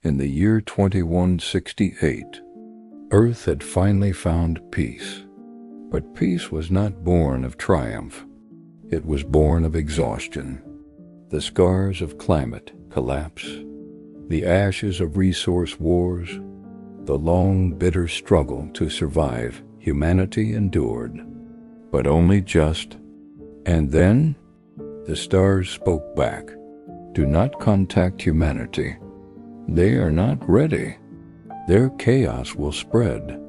In the year 2168, Earth had finally found peace. But peace was not born of triumph. It was born of exhaustion. The scars of climate collapse, the ashes of resource wars, the long, bitter struggle to survive humanity endured, but only just. And then, the stars spoke back. Do not contact humanity. They are not ready. Their chaos will spread.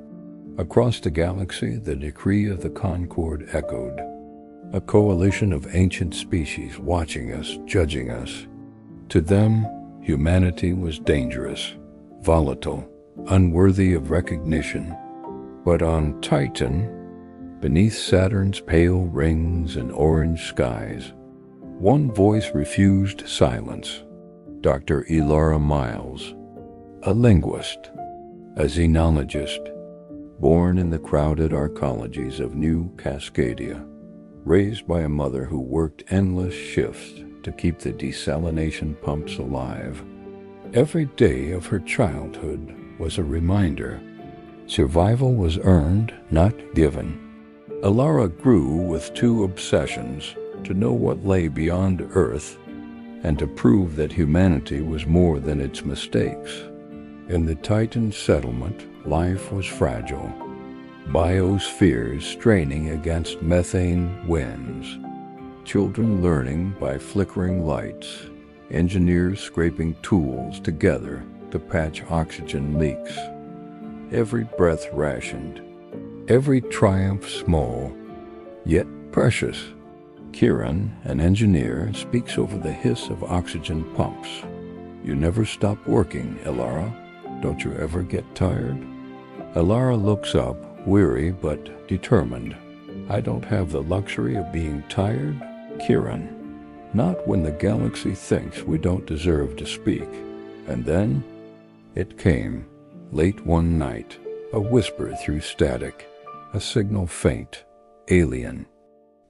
Across the galaxy, the decree of the Concord echoed. A coalition of ancient species watching us, judging us. To them, humanity was dangerous, volatile, unworthy of recognition. But on Titan, beneath Saturn's pale rings and orange skies, one voice refused silence. Dr. Elara Miles, a linguist, a xenologist, born in the crowded arcologies of New Cascadia, raised by a mother who worked endless shifts to keep the desalination pumps alive. Every day of her childhood was a reminder. Survival was earned, not given. Elara grew with two obsessions: to know what lay beyond Earth and to prove that humanity was more than its mistakes. In the Titan settlement, life was fragile. Biospheres straining against methane winds. Children learning by flickering lights. Engineers scraping tools together to patch oxygen leaks. Every breath rationed. Every triumph small, yet precious. Kieran, an engineer, speaks over the hiss of oxygen pumps. You never stop working, Elara. Don't you ever get tired? Elara looks up, weary but determined. I don't have the luxury of being tired, Kieran. Not when the galaxy thinks we don't deserve to speak. And then, it came, late one night, a whisper through static, a signal faint, alien,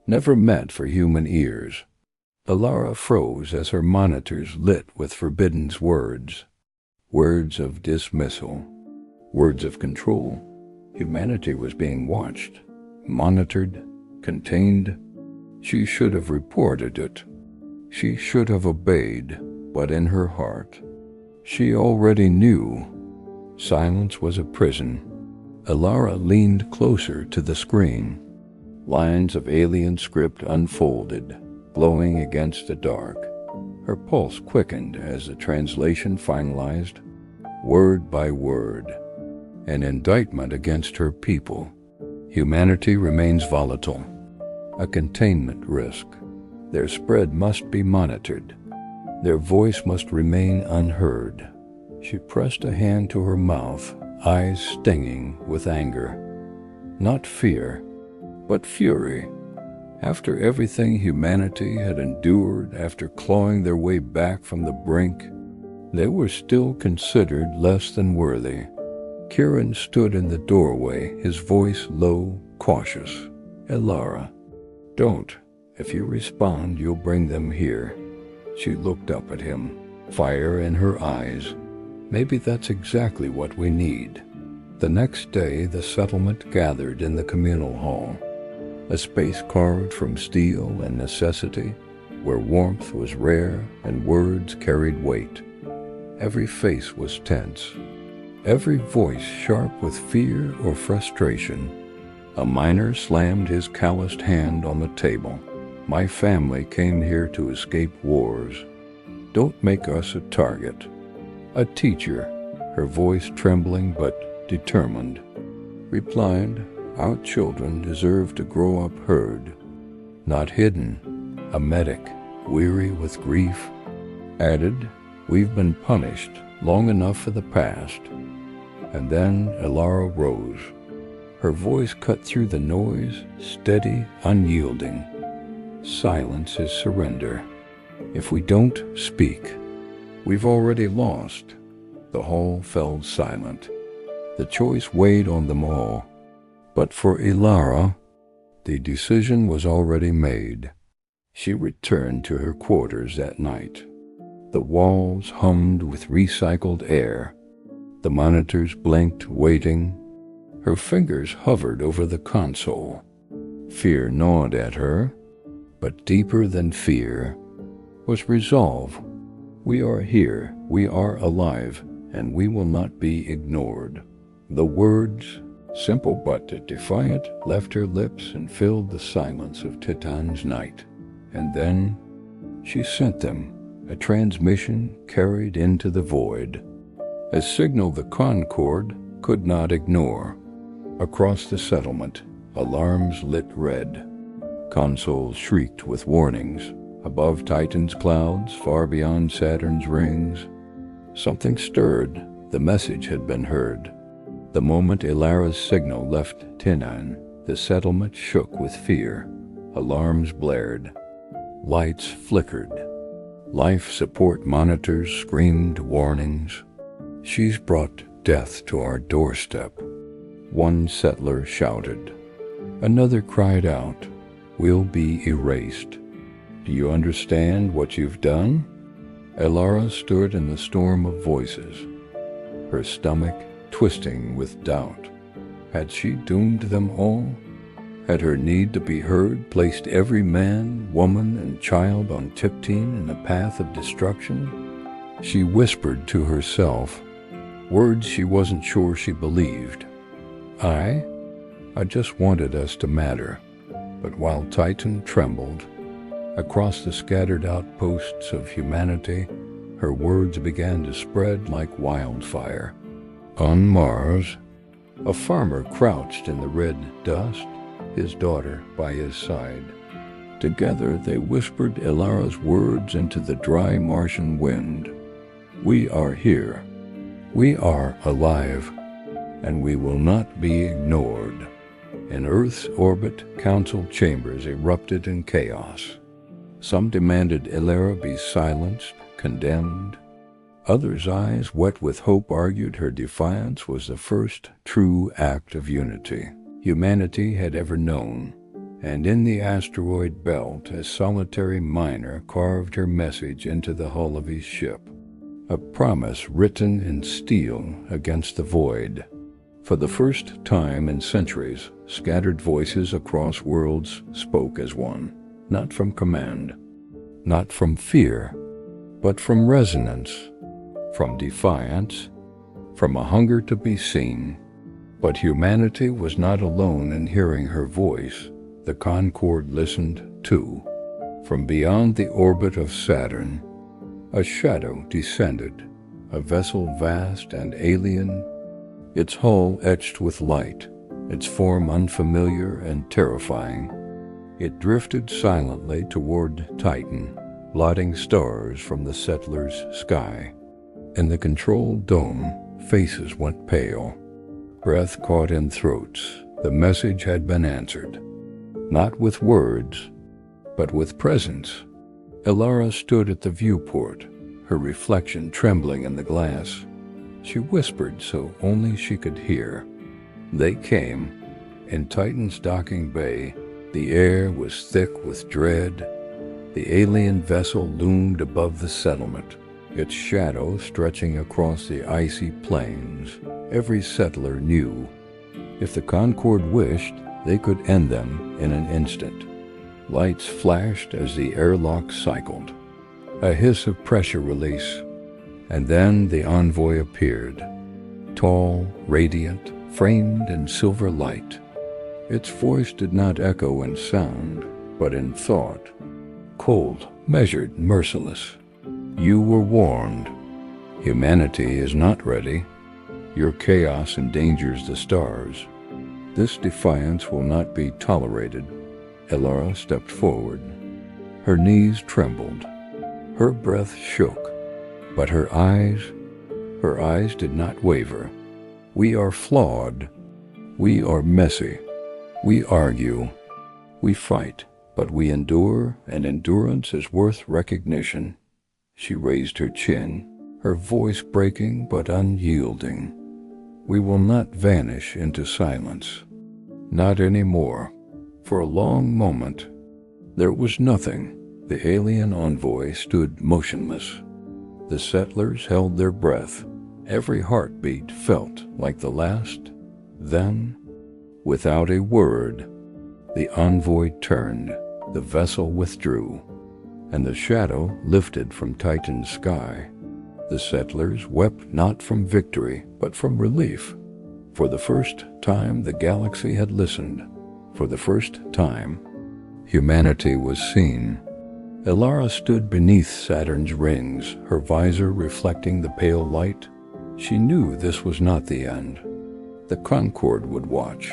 never meant for human ears. Elara froze as her monitors lit with forbidden words. Words of dismissal, words of control. Humanity was being watched, monitored, contained. She should have reported it. She should have obeyed, but in her heart, she already knew. Silence was a prison. Elara leaned closer to the screen. Lines of alien script unfolded, glowing against the dark. Her pulse quickened as the translation finalized, word by word. An indictment against her people. Humanity remains volatile. A containment risk. Their spread must be monitored. Their voice must remain unheard. She pressed a hand to her mouth, eyes stinging with anger. Not fear, but fury. After everything humanity had endured, after clawing their way back from the brink, they were still considered less than worthy. Kieran stood in the doorway, his voice low, cautious. Elara, don't. If you respond, you'll bring them here. She looked up at him, fire in her eyes. Maybe that's exactly what we need. The next day, the settlement gathered in the communal hall. A space carved from steel and necessity, where warmth was rare and words carried weight. Every face was tense, every voice sharp with fear or frustration. A miner slammed his calloused hand on the table. My family came here to escape wars. Don't make us a target. A teacher, her voice trembling but determined, replied, our children deserve to grow up heard, not hidden. A medic, weary with grief, added, we've been punished long enough for the past. And then Elara rose. Her voice cut through the noise, steady, unyielding. Silence is surrender. If we don't speak, we've already lost. The hall fell silent. The choice weighed on them all. But for Elara, the decision was already made. She returned to her quarters that night. The walls hummed with recycled air. The monitors blinked, waiting. Her fingers hovered over the console. Fear gnawed at her, but deeper than fear was resolve. We are here, we are alive, and we will not be ignored. The words, simple but defiant, left her lips and filled the silence of Titan's night. And then she sent them, a transmission carried into the void, a signal the Concord could not ignore. Across the settlement, alarms lit red. Consoles shrieked with warnings. Above Titan's clouds, far beyond Saturn's rings, something stirred. The message had been heard. The moment Ilara's signal left Titan, the settlement shook with fear. Alarms blared. Lights flickered. Life support monitors screamed warnings. She's brought death to our doorstep. One settler shouted. Another cried out, we'll be erased. Do you understand what you've done? Ilara stood in the storm of voices, her stomach twisting with doubt. Had she doomed them all? Had her need to be heard placed every man, woman, and child on Tiptine in a path of destruction? She whispered to herself, words she wasn't sure she believed. I just wanted us to matter. But while Titan trembled, across the scattered outposts of humanity, her words began to spread like wildfire. On Mars, a farmer crouched in the red dust, his daughter by his side. Together they whispered Ilara's words into the dry Martian wind. We are here. We are alive, and we will not be ignored. In Earth's orbit, council chambers erupted in chaos. Some demanded Ilara be silenced, condemned. Others' eyes, wet with hope, argued her defiance was the first true act of unity humanity had ever known. And in the asteroid belt, a solitary miner carved her message into the hull of his ship, a promise written in steel against the void. For the first time in centuries, scattered voices across worlds spoke as one, not from command, not from fear, but from resonance, from defiance, from a hunger to be seen. But humanity was not alone in hearing her voice. The Concord listened too. From beyond the orbit of Saturn, a shadow descended, a vessel vast and alien, its hull etched with light, its form unfamiliar and terrifying. It drifted silently toward Titan, blotting stars from the settler's sky. In the control dome, faces went pale. Breath caught in throats. The message had been answered. Not with words, but with presence. Ilara stood at the viewport, her reflection trembling in the glass. She whispered so only she could hear. They came. In Titan's docking bay, the air was thick with dread. The alien vessel loomed above the settlement, its shadow stretching across the icy plains. Every settler knew, if the Concord wished, they could end them in an instant. Lights flashed as the airlock cycled, a hiss of pressure release, and then the envoy appeared, tall, radiant, framed in silver light. Its voice did not echo in sound, but in thought, cold, measured, merciless. You were warned. Humanity is not ready. Your chaos endangers the stars. This defiance will not be tolerated. Ilara stepped forward. Her knees trembled. Her breath shook. But her eyes did not waver. We are flawed. We are messy. We argue. We fight. But we endure, and endurance is worth recognition. She raised her chin, her voice breaking but unyielding. We will not vanish into silence. Not anymore. For a long moment, there was nothing. The alien envoy stood motionless, The settlers held their breath. Every heartbeat felt like the last. Then, without a word, the envoy turned, the vessel withdrew, and the shadow lifted from Titan's sky. The settlers wept not from victory, but from relief. For the first time the galaxy had listened. For the first time, humanity was seen. Elara stood beneath Saturn's rings, her visor reflecting the pale light. She knew this was not the end. The Concord would watch.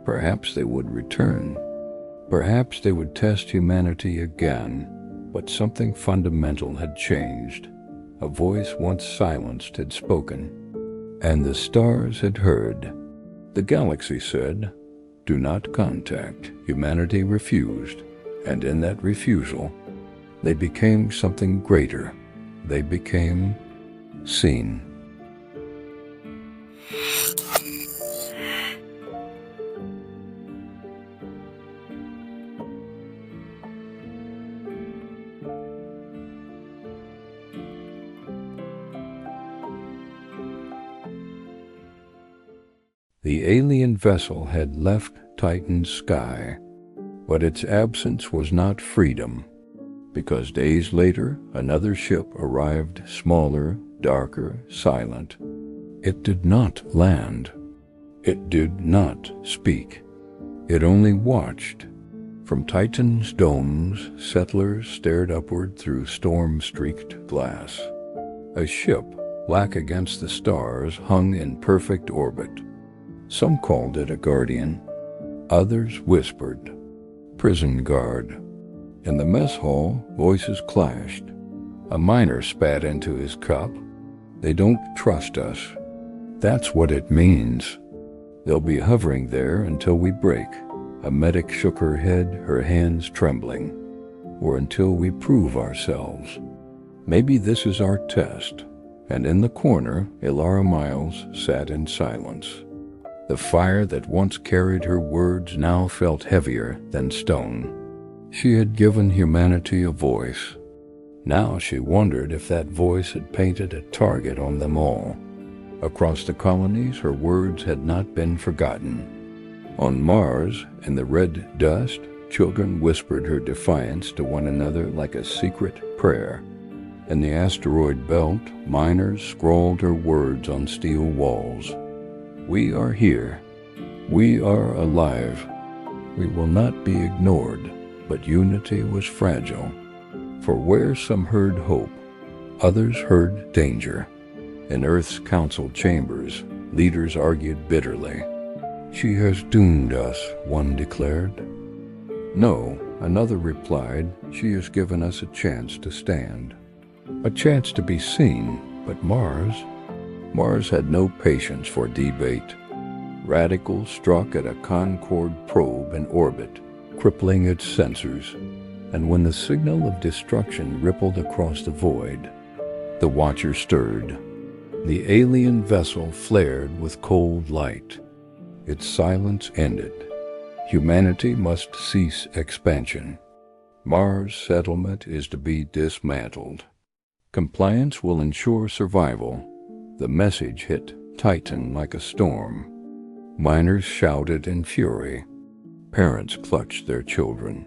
Perhaps they would return. Perhaps they would test humanity again. But something fundamental had changed. A voice once silenced had spoken, and the stars had heard. The galaxy said, "Do not contact." Humanity refused, and in that refusal, they became something greater. They became seen. The alien vessel had left Titan's sky, but its absence was not freedom, because days later another ship arrived, smaller, darker, silent. It did not land. It did not speak. It only watched. From Titan's domes, settlers stared upward through storm-streaked glass. A ship, black against the stars, hung in perfect orbit. Some called it a guardian. Others whispered, "Prison guard." In the mess hall, voices clashed. A miner spat into his cup. "They don't trust us." That's what it means. They'll be hovering there until we break. A medic shook her head, her hands trembling. Or until we prove ourselves. Maybe this is our test. And in the corner, Elara Miles sat in silence. The fire that once carried her words now felt heavier than stone. She had given humanity a voice. Now she wondered if that voice had painted a target on them all. Across the colonies, her words had not been forgotten. On Mars, in the red dust, children whispered her defiance to one another like a secret prayer. In the asteroid belt, miners scrawled her words on steel walls. "We are here. We are alive. We will not be ignored." But unity was fragile. For where some heard hope, others heard danger. In Earth's council chambers, leaders argued bitterly. "She has doomed us," one declared. "No," another replied, "she has given us a chance to stand. A chance to be seen." But Mars had no patience for debate. Radicals struck at a Concord probe in orbit, crippling its sensors, and when the signal of destruction rippled across the void, the Watcher stirred. The alien vessel flared with cold light. Its silence ended. Humanity must cease expansion. Mars' settlement is to be dismantled. Compliance will ensure survival. The message hit Titan like a storm. Miners shouted in fury. Parents clutched their children.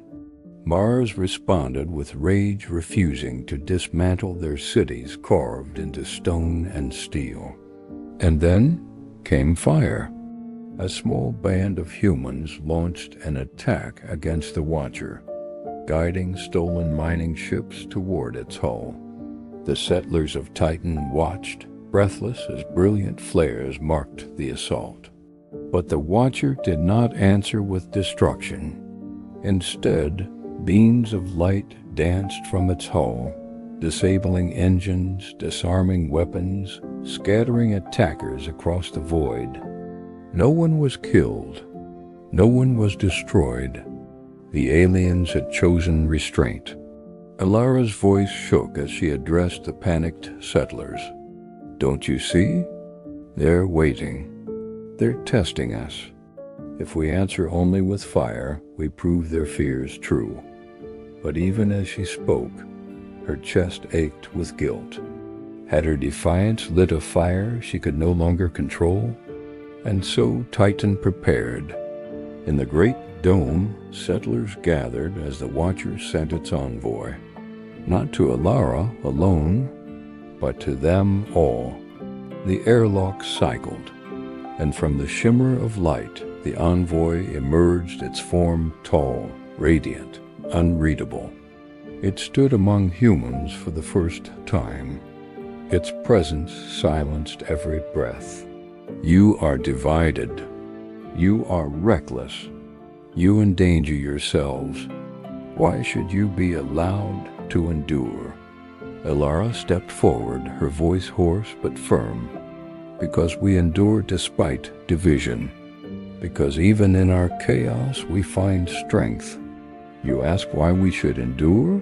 Mars responded with rage, refusing to dismantle their cities carved into stone and steel. And then came fire. A small band of humans launched an attack against the Watcher, guiding stolen mining ships toward its hull. The settlers of Titan watched, breathless as brilliant flares marked the assault. But the Watcher did not answer with destruction. Instead, beams of light danced from its hull, disabling engines, disarming weapons, scattering attackers across the void. No one was killed. No one was destroyed. The aliens had chosen restraint. Elara's voice shook as she addressed the panicked settlers. "Don't you see? They're waiting. They're testing us. If we answer only with fire, we prove their fears true." But even as she spoke, her chest ached with guilt. Had her defiance lit a fire she could no longer control? And so Titan prepared. In the great dome, settlers gathered as the Watcher sent its envoy, not to Alara alone, but to them all. The airlock cycled, and from the shimmer of light, the envoy emerged, its form tall, radiant, unreadable. It stood among humans for the first time. Its presence silenced every breath. You are divided. You are reckless. You endanger yourselves. Why should you be allowed to endure? Alara stepped forward, her voice hoarse but firm. Because we endure despite division. Because even in our chaos we find strength. You ask why we should endure?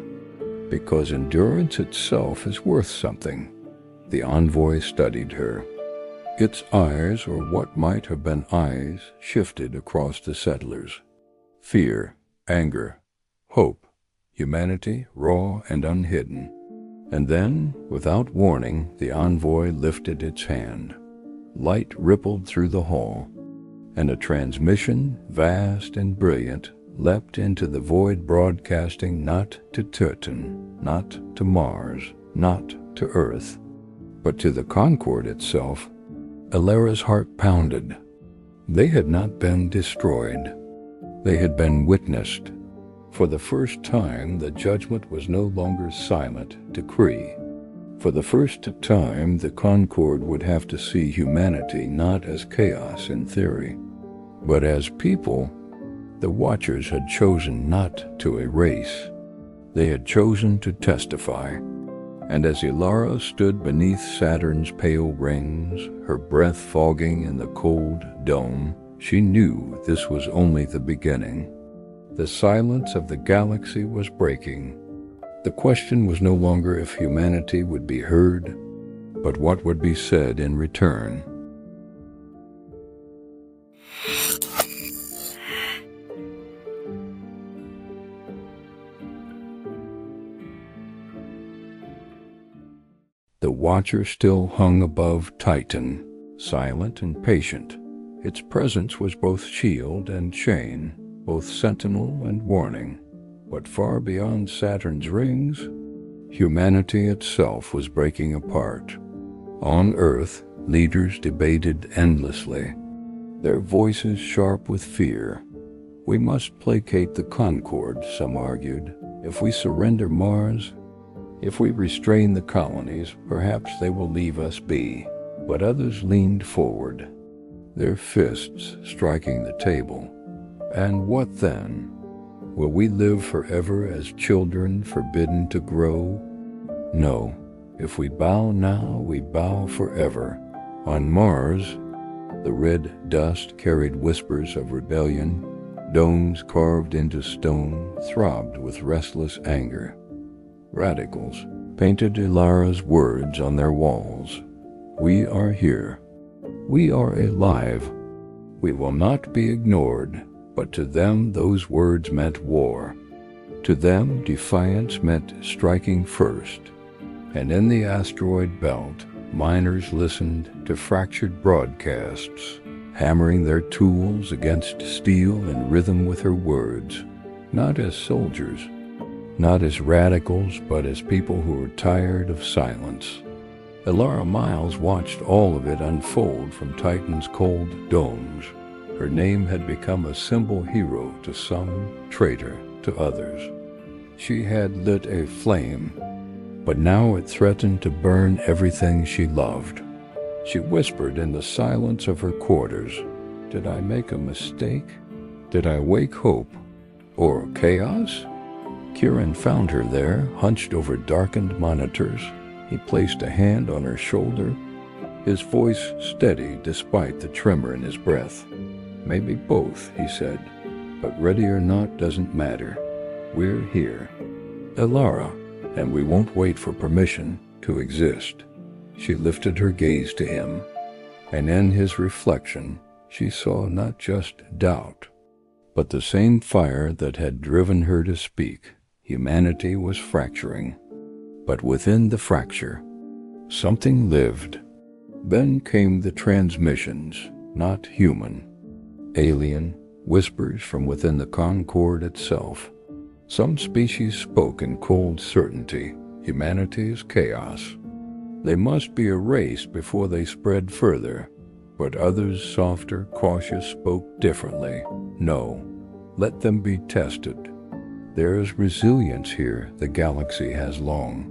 Because endurance itself is worth something. The envoy studied her. Its eyes, or what might have been eyes, shifted across the settlers. Fear, anger, hope, humanity, raw and unhidden. And then, without warning, the envoy lifted its hand. Light rippled through the hall, and a transmission, vast and brilliant, leapt into the void, broadcasting not to Saturn, not to Mars, not to Earth, but to the Concord itself. Alara's heart pounded. They had not been destroyed. They had been witnessed. For the first time, the judgment was no longer silent decree. For the first time, the Concord would have to see humanity not as chaos in theory, but as people. The Watchers had chosen not to erase. They had chosen to testify. And as Alara stood beneath Saturn's pale rings, her breath fogging in the cold dome, she knew this was only the beginning. The silence of the galaxy was breaking. The question was no longer if humanity would be heard, but what would be said in return. The Watcher still hung above Titan, silent and patient. Its presence was both shield and chain, both sentinel and warning. But far beyond Saturn's rings, humanity itself was breaking apart. On Earth, leaders debated endlessly, their voices sharp with fear. We must placate the Concord, some argued. If we surrender Mars, if we restrain the colonies, perhaps they will leave us be. But others leaned forward, their fists striking the table. And what then? Will we live forever as children forbidden to grow? No. If we bow now, we bow forever. On Mars, the red dust carried whispers of rebellion. Domes carved into stone throbbed with restless anger. Radicals painted Alara's words on their walls. We are here. We are alive. We will not be ignored. But to them those words meant war. To them defiance meant striking first. And in the asteroid belt, miners listened to fractured broadcasts, hammering their tools against steel in rhythm with her words, not as soldiers, not as radicals, but as people who were tired of silence. Alara Miles watched all of it unfold from Titan's cold domes. Her name had become a symbol hero to some, traitor to others. She had lit a flame, but now it threatened to burn everything she loved. She whispered in the silence of her quarters, "Did I make a mistake? Did I wake hope? Or chaos?" Kieran found her there, hunched over darkened monitors. He placed a hand on her shoulder, his voice steady despite the tremor in his breath. "Maybe both," he said, "but ready or not doesn't matter. We're here, Alara, and we won't wait for permission to exist." She lifted her gaze to him, and in his reflection she saw not just doubt, but the same fire that had driven her to speak. Humanity was fracturing, but within the fracture, Something lived. Then came the transmissions, not human. Alien whispers from within the Concord itself. Some species spoke in cold certainty. Humanity is chaos. They must be erased before they spread further. But others, softer, cautious, spoke differently. No, let them be tested. There is resilience here the galaxy has long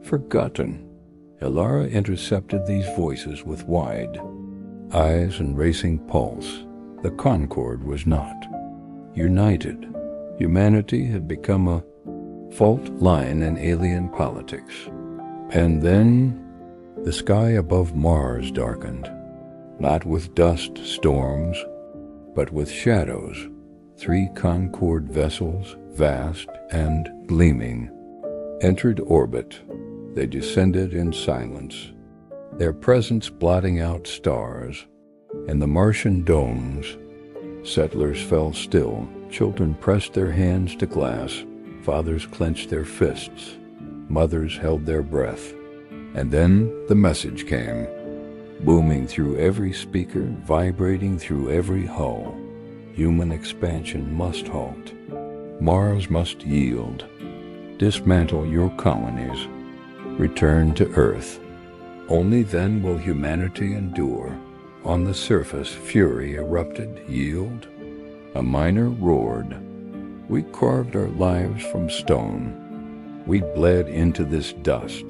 forgotten. Elara intercepted these voices with wide eyes and racing pulse. The Concord was not united. Humanity had become a fault line in alien politics. And then the sky above Mars darkened, not with dust storms, but with shadows. 3 Concord vessels, vast and gleaming, entered orbit. They descended in silence, their presence blotting out stars. In the Martian domes, settlers fell still. Children pressed their hands to glass. Fathers clenched their fists. Mothers held their breath. And then the message came, booming through every speaker, vibrating through every hull. Human expansion must halt. Mars must yield. Dismantle your colonies. Return to Earth. Only then will humanity endure. On the surface, fury erupted, yield. A miner roared. We carved our lives from stone. We bled into this dust.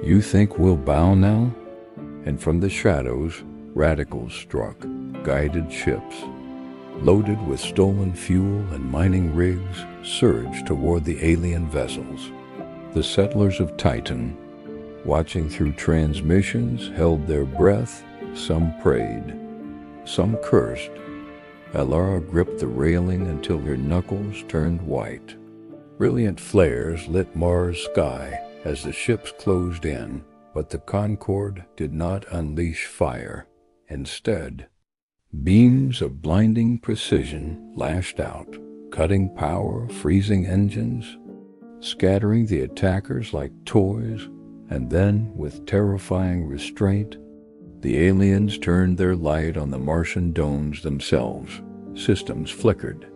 You think we'll bow now? And from the shadows, radicals struck, guided ships, loaded with stolen fuel and mining rigs, surged toward the alien vessels. The settlers of Titan, watching through transmissions, held their breath. Some prayed, some cursed. Elara gripped the railing until her knuckles turned white. Brilliant flares lit Mars' sky as the ships closed in, but the Concord did not unleash fire. Instead, beams of blinding precision lashed out, cutting power, freezing engines, scattering the attackers like toys. And then, with terrifying restraint, the aliens turned their light on the Martian domes themselves. Systems flickered.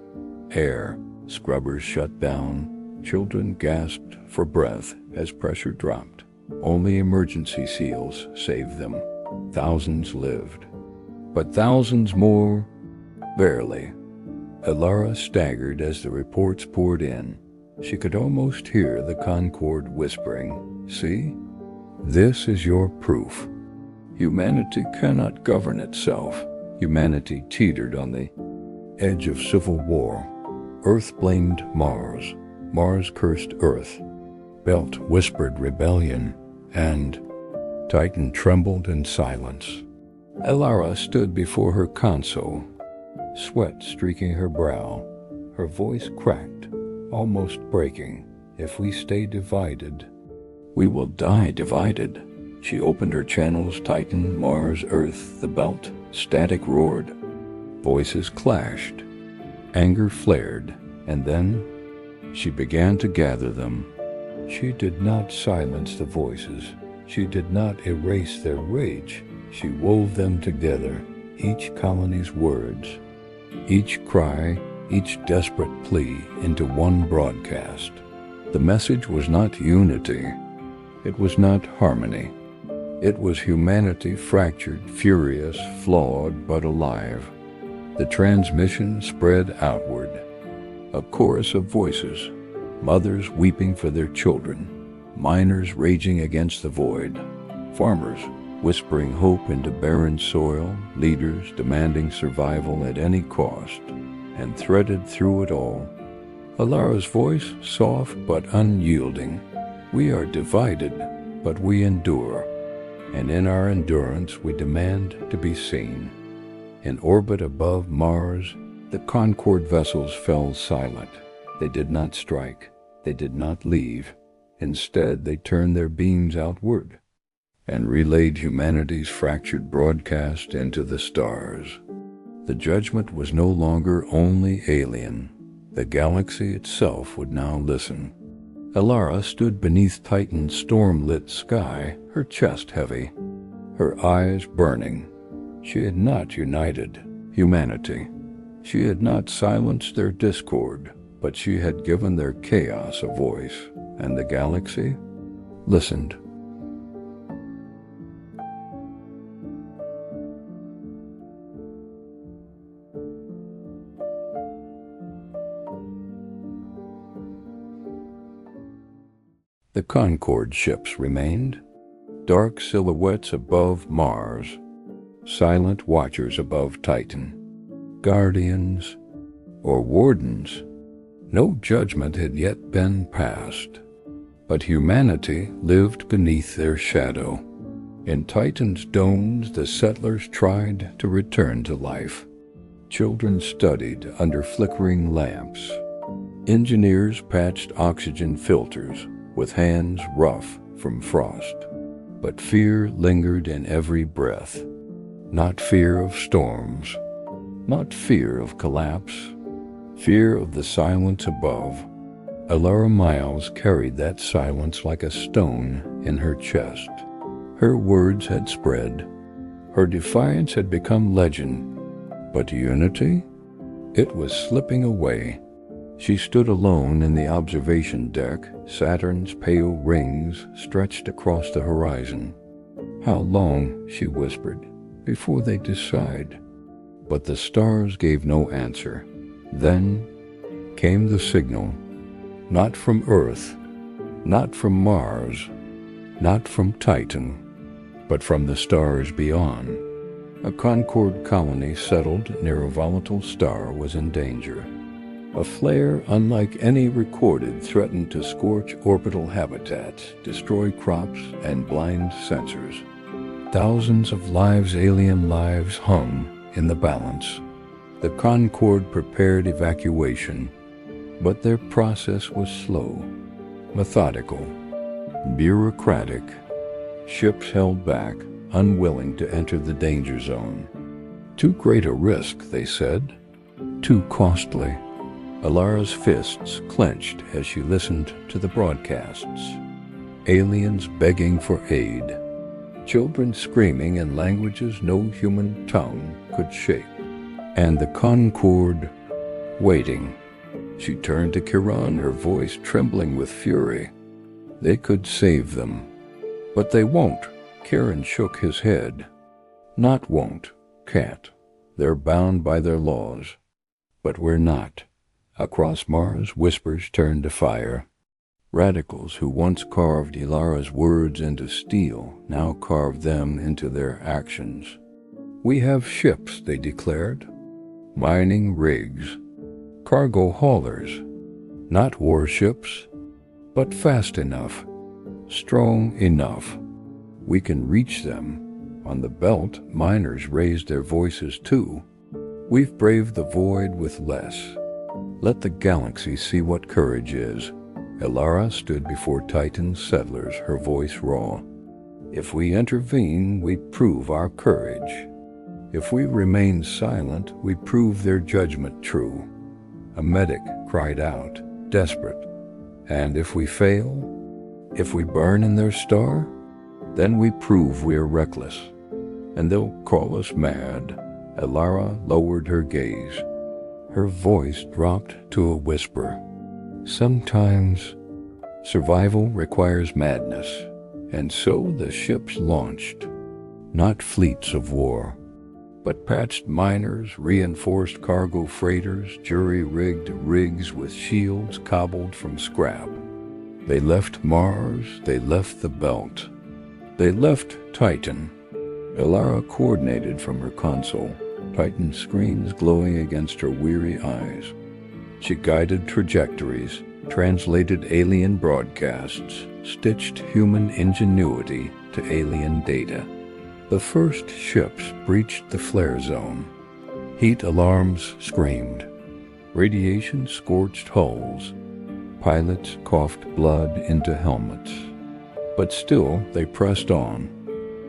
Air scrubbers shut down. Children gasped for breath as pressure dropped. Only emergency seals saved them. Thousands lived. But thousands more, barely. Elara staggered as the reports poured in. She could almost hear the Concord whispering, "See? This is your proof. Humanity cannot govern itself." Humanity teetered on the edge of civil war. Earth blamed Mars. Mars cursed Earth. Belt whispered rebellion, and Titan trembled in silence. Elara stood before her console, sweat streaking her brow. Her voice cracked, almost breaking. If we stay divided, we will die divided. She opened her channels, Titan, Mars, Earth, the belt. Static roared. Voices clashed. Anger flared, and then she began to gather them. She did not silence the voices. She did not erase their rage. She wove them together, each colony's words, each cry, each desperate plea into one broadcast. The message was not unity. It was not harmony. It was humanity fractured, furious, flawed, but alive. The transmission spread outward. A chorus of voices, mothers weeping for their children, miners raging against the void, farmers whispering hope into barren soil, leaders demanding survival at any cost. And threaded through it all, Elara's voice, soft but unyielding. We are divided, but we endure. And in our endurance we demand to be seen. In orbit above Mars, the Concord vessels fell silent. They did not strike. They did not leave. Instead, they turned their beams outward and relayed humanity's fractured broadcast into the stars. The judgment was no longer only alien. The galaxy itself would now listen. Alara stood beneath Titan's storm-lit sky, her chest heavy, her eyes burning. She had not united humanity. She had not silenced their discord, but she had given their chaos a voice, and the galaxy listened. The Concord ships remained, dark silhouettes above Mars, silent watchers above Titan, guardians or wardens. No judgment had yet been passed, but humanity lived beneath their shadow. In Titan's domes, the settlers tried to return to life. Children studied under flickering lamps. Engineers patched oxygen filters with hands rough from frost. But fear lingered in every breath. Not fear of storms, not fear of collapse, fear of the silence above. Alara Miles carried that silence like a stone in her chest. Her words had spread. Her defiance had become legend. But unity? It was slipping away. She stood alone in the observation deck, Saturn's pale rings stretched across the horizon. How long, she whispered, before they decide? But the stars gave no answer. Then came the signal. Not from Earth, not from Mars, not from Titan, but from the stars beyond. A Concord colony settled near a volatile star was in danger. A flare unlike any recorded threatened to scorch orbital habitats, destroy crops, and blind sensors. Thousands of lives, alien lives, hung in the balance. The Concord prepared evacuation, but their process was slow, methodical, bureaucratic. Ships held back, unwilling to enter the danger zone. Too great a risk, they said. Too costly. Alara's fists clenched as she listened to the broadcasts. Aliens begging for aid. Children screaming in languages no human tongue could shape. And the Concord waiting. She turned to Kiran, her voice trembling with fury. They could save them. But they won't. Kiran shook his head. Not won't, can't. They're bound by their laws. But we're not. Across Mars, whispers turned to fire. Radicals who once carved Alara's words into steel now carved them into their actions. We have ships, they declared. Mining rigs. Cargo haulers. Not warships, but fast enough. Strong enough. We can reach them. On the belt, miners raised their voices too. We've braved the void with less. Let the galaxy see what courage is. Alara stood before Titan's settlers, her voice raw. If we intervene, we prove our courage. If we remain silent, we prove their judgment true. A medic cried out, desperate. And if we fail, if we burn in their star, then we prove we're reckless. And they'll call us mad. Alara lowered her gaze. Her voice dropped to a whisper. Sometimes survival requires madness, and so the ships launched. Not fleets of war, but patched miners, reinforced cargo freighters, jury-rigged rigs with shields cobbled from scrap. They left Mars, they left the belt. They left Titan. Alara coordinated from her console, Titan screens glowing against her weary eyes. She guided trajectories, translated alien broadcasts, stitched human ingenuity to alien data. The first ships breached the flare zone. Heat alarms screamed. Radiation scorched hulls. Pilots coughed blood into helmets. But still they pressed on.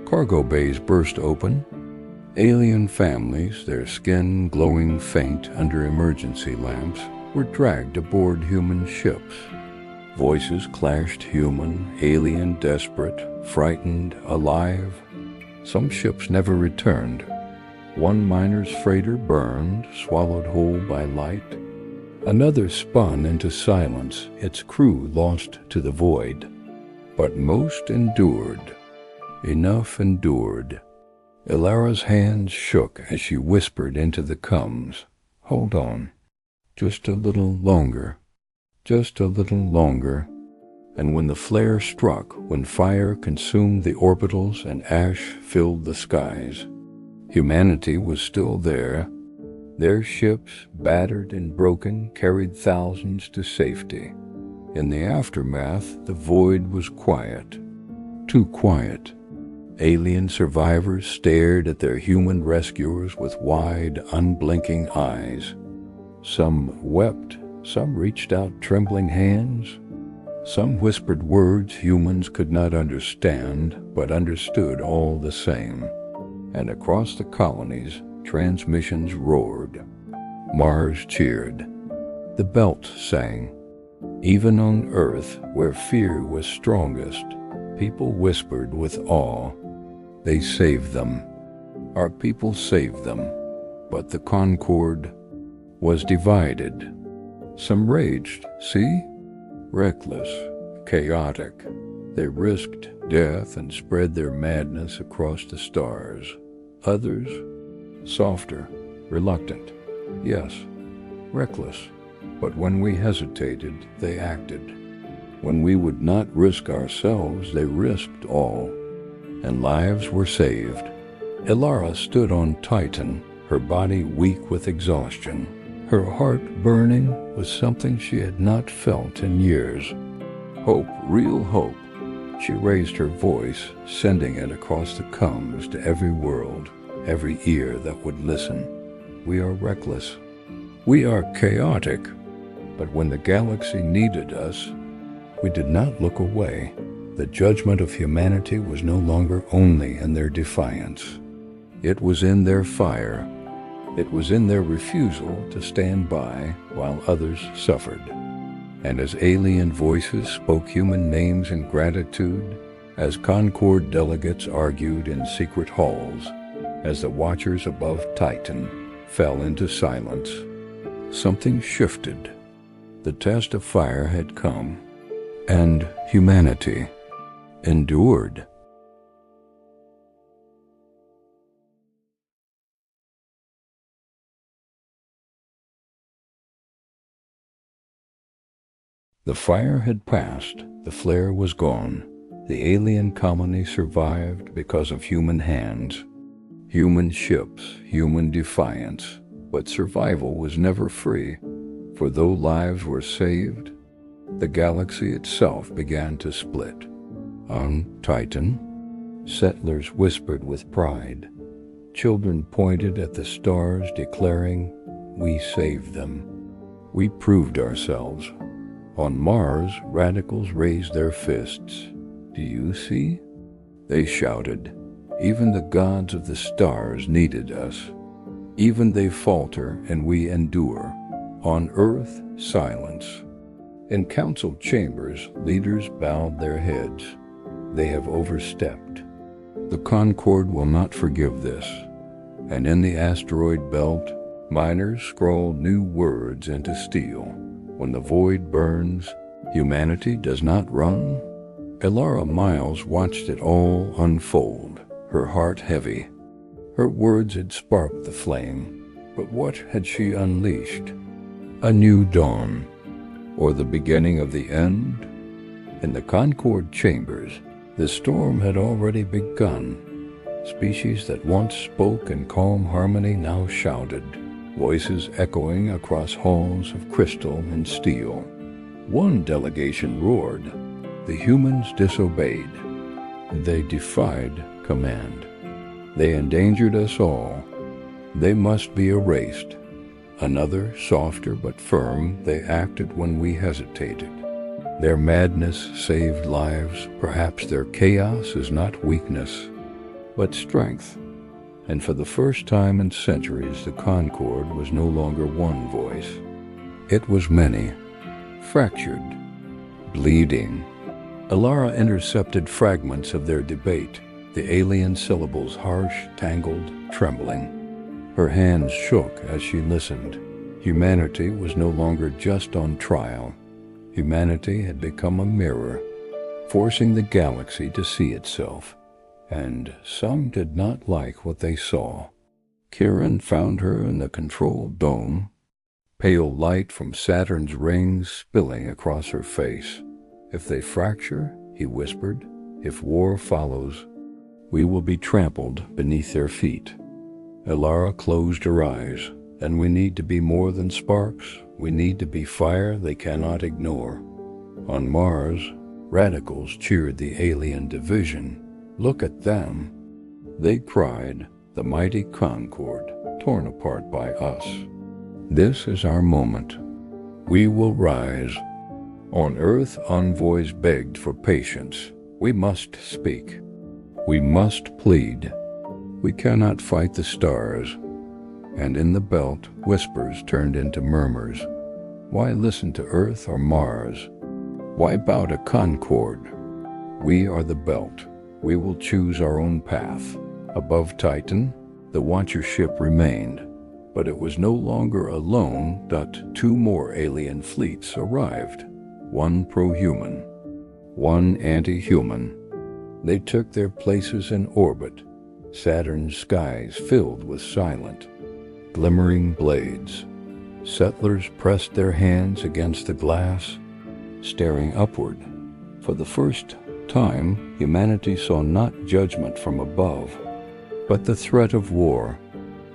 Cargo bays burst open. Alien families, their skin glowing faint under emergency lamps, were dragged aboard human ships. Voices clashed, human, alien, desperate, frightened, alive. Some ships never returned. One miner's freighter burned, swallowed whole by light. Another spun into silence, its crew lost to the void. But most endured. Enough endured. Ilara's hands shook as she whispered into the combs. Hold on. Just a little longer. Just a little longer. And when the flare struck, when fire consumed the orbitals and ash filled the skies, humanity was still there. Their ships, battered and broken, carried thousands to safety. In the aftermath, the void was quiet. Too quiet. Alien survivors stared at their human rescuers with wide, unblinking eyes. Some wept, some reached out trembling hands. Some whispered words humans could not understand, but understood all the same. And across the colonies, transmissions roared. Mars cheered. The belt sang. Even on Earth, where fear was strongest, people whispered with awe. They saved them. Our people saved them. But the Concord was divided. Some raged, see? Reckless, chaotic. They risked death and spread their madness across the stars. Others, softer, reluctant. Yes, reckless. But when we hesitated, they acted. When we would not risk ourselves, they risked all. And lives were saved. Ilara stood on Titan, her body weak with exhaustion. Her heart burning with something she had not felt in years. Hope, real hope. She raised her voice, sending it across the combs to every world, every ear that would listen. We are reckless. We are chaotic. But when the galaxy needed us, we did not look away. The judgment of humanity was no longer only in their defiance. It was in their fire. It was in their refusal to stand by while others suffered. And as alien voices spoke human names in gratitude, as Concord delegates argued in secret halls, as the watchers above Titan fell into silence, something shifted. The test of fire had come, and humanity endured. The fire had passed, the flare was gone. The alien colony survived because of human hands, human ships, human defiance. But survival was never free, for though lives were saved, the galaxy itself began to split. On Titan, settlers whispered with pride. Children pointed at the stars, declaring, "We saved them. We proved ourselves." On Mars, radicals raised their fists. "Do you see?" They shouted. "Even the gods of the stars needed us. Even they falter and we endure." On Earth, silence. In council chambers, leaders bowed their heads. They have overstepped. The Concord will not forgive this. And in the asteroid belt, miners scroll new words into steel. When the void burns, humanity does not run. Ilara Miles watched it all unfold, her heart heavy. Her words had sparked the flame, but what had she unleashed? A new dawn, or the beginning of the end? In the Concord chambers, the storm had already begun. Species that once spoke in calm harmony now shouted, voices echoing across halls of crystal and steel. One delegation roared. The humans disobeyed. They defied command. They endangered us all. They must be erased. Another, softer but firm, they acted when we hesitated. Their madness saved lives. Perhaps their chaos is not weakness, but strength. And for the first time in centuries, the Concord was no longer one voice. It was many, fractured, bleeding. Alara intercepted fragments of their debate, the alien syllables harsh, tangled, trembling. Her hands shook as she listened. Humanity was no longer just on trial. Humanity had become a mirror, forcing the galaxy to see itself. And some did not like what they saw. Kieran found her in the control dome, pale light from Saturn's rings spilling across her face. "If they fracture," he whispered, "if war follows, we will be trampled beneath their feet." Alara closed her eyes. "And we need to be more than sparks. We need to be fire they cannot ignore." On Mars, radicals cheered the alien division. "Look at them," they cried, "the mighty Concord, torn apart by us. This is our moment. We will rise." On Earth, envoys begged for patience. "We must speak. We must plead. We cannot fight the stars." And in the belt, whispers turned into murmurs. Why listen to Earth or Mars? Why bow to Concord? We are the belt. We will choose our own path. Above Titan, the Watcher ship remained, but it was no longer alone that two more alien fleets arrived. One pro-human, one anti-human. They took their places in orbit, Saturn's skies filled with silent, glimmering blades. Settlers pressed their hands against the glass, staring upward. For the first time, humanity saw not judgment from above, but the threat of war.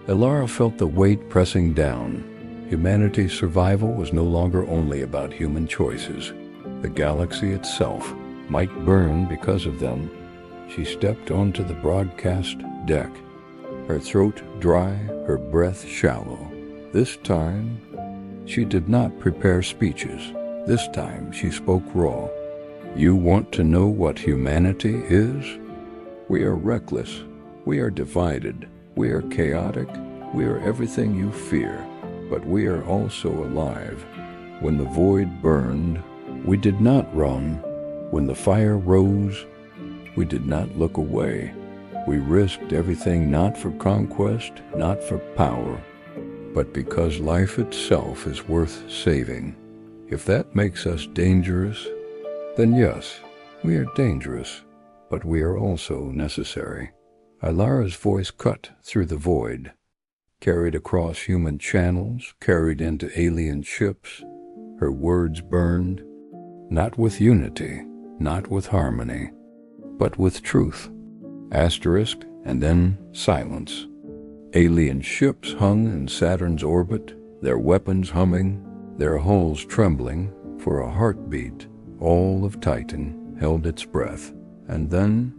Alara felt the weight pressing down. Humanity's survival was no longer only about human choices. The galaxy itself might burn because of them. She stepped onto the broadcast deck, her throat dry, her breath shallow. This time, she did not prepare speeches. This time, she spoke raw. "You want to know what humanity is? We are reckless. We are divided. We are chaotic. We are everything you fear. But we are also alive. When the void burned, we did not run. When the fire rose, we did not look away. We risked everything not for conquest, not for power, but because life itself is worth saving. If that makes us dangerous, then yes, we are dangerous, but we are also necessary." Alara's voice cut through the void, carried across human channels, carried into alien ships. Her words burned, not with unity, not with harmony, but with truth. Asterisk, and then silence. Alien ships hung in Saturn's orbit, their weapons humming, their hulls trembling. For a heartbeat, all of Titan held its breath. And then,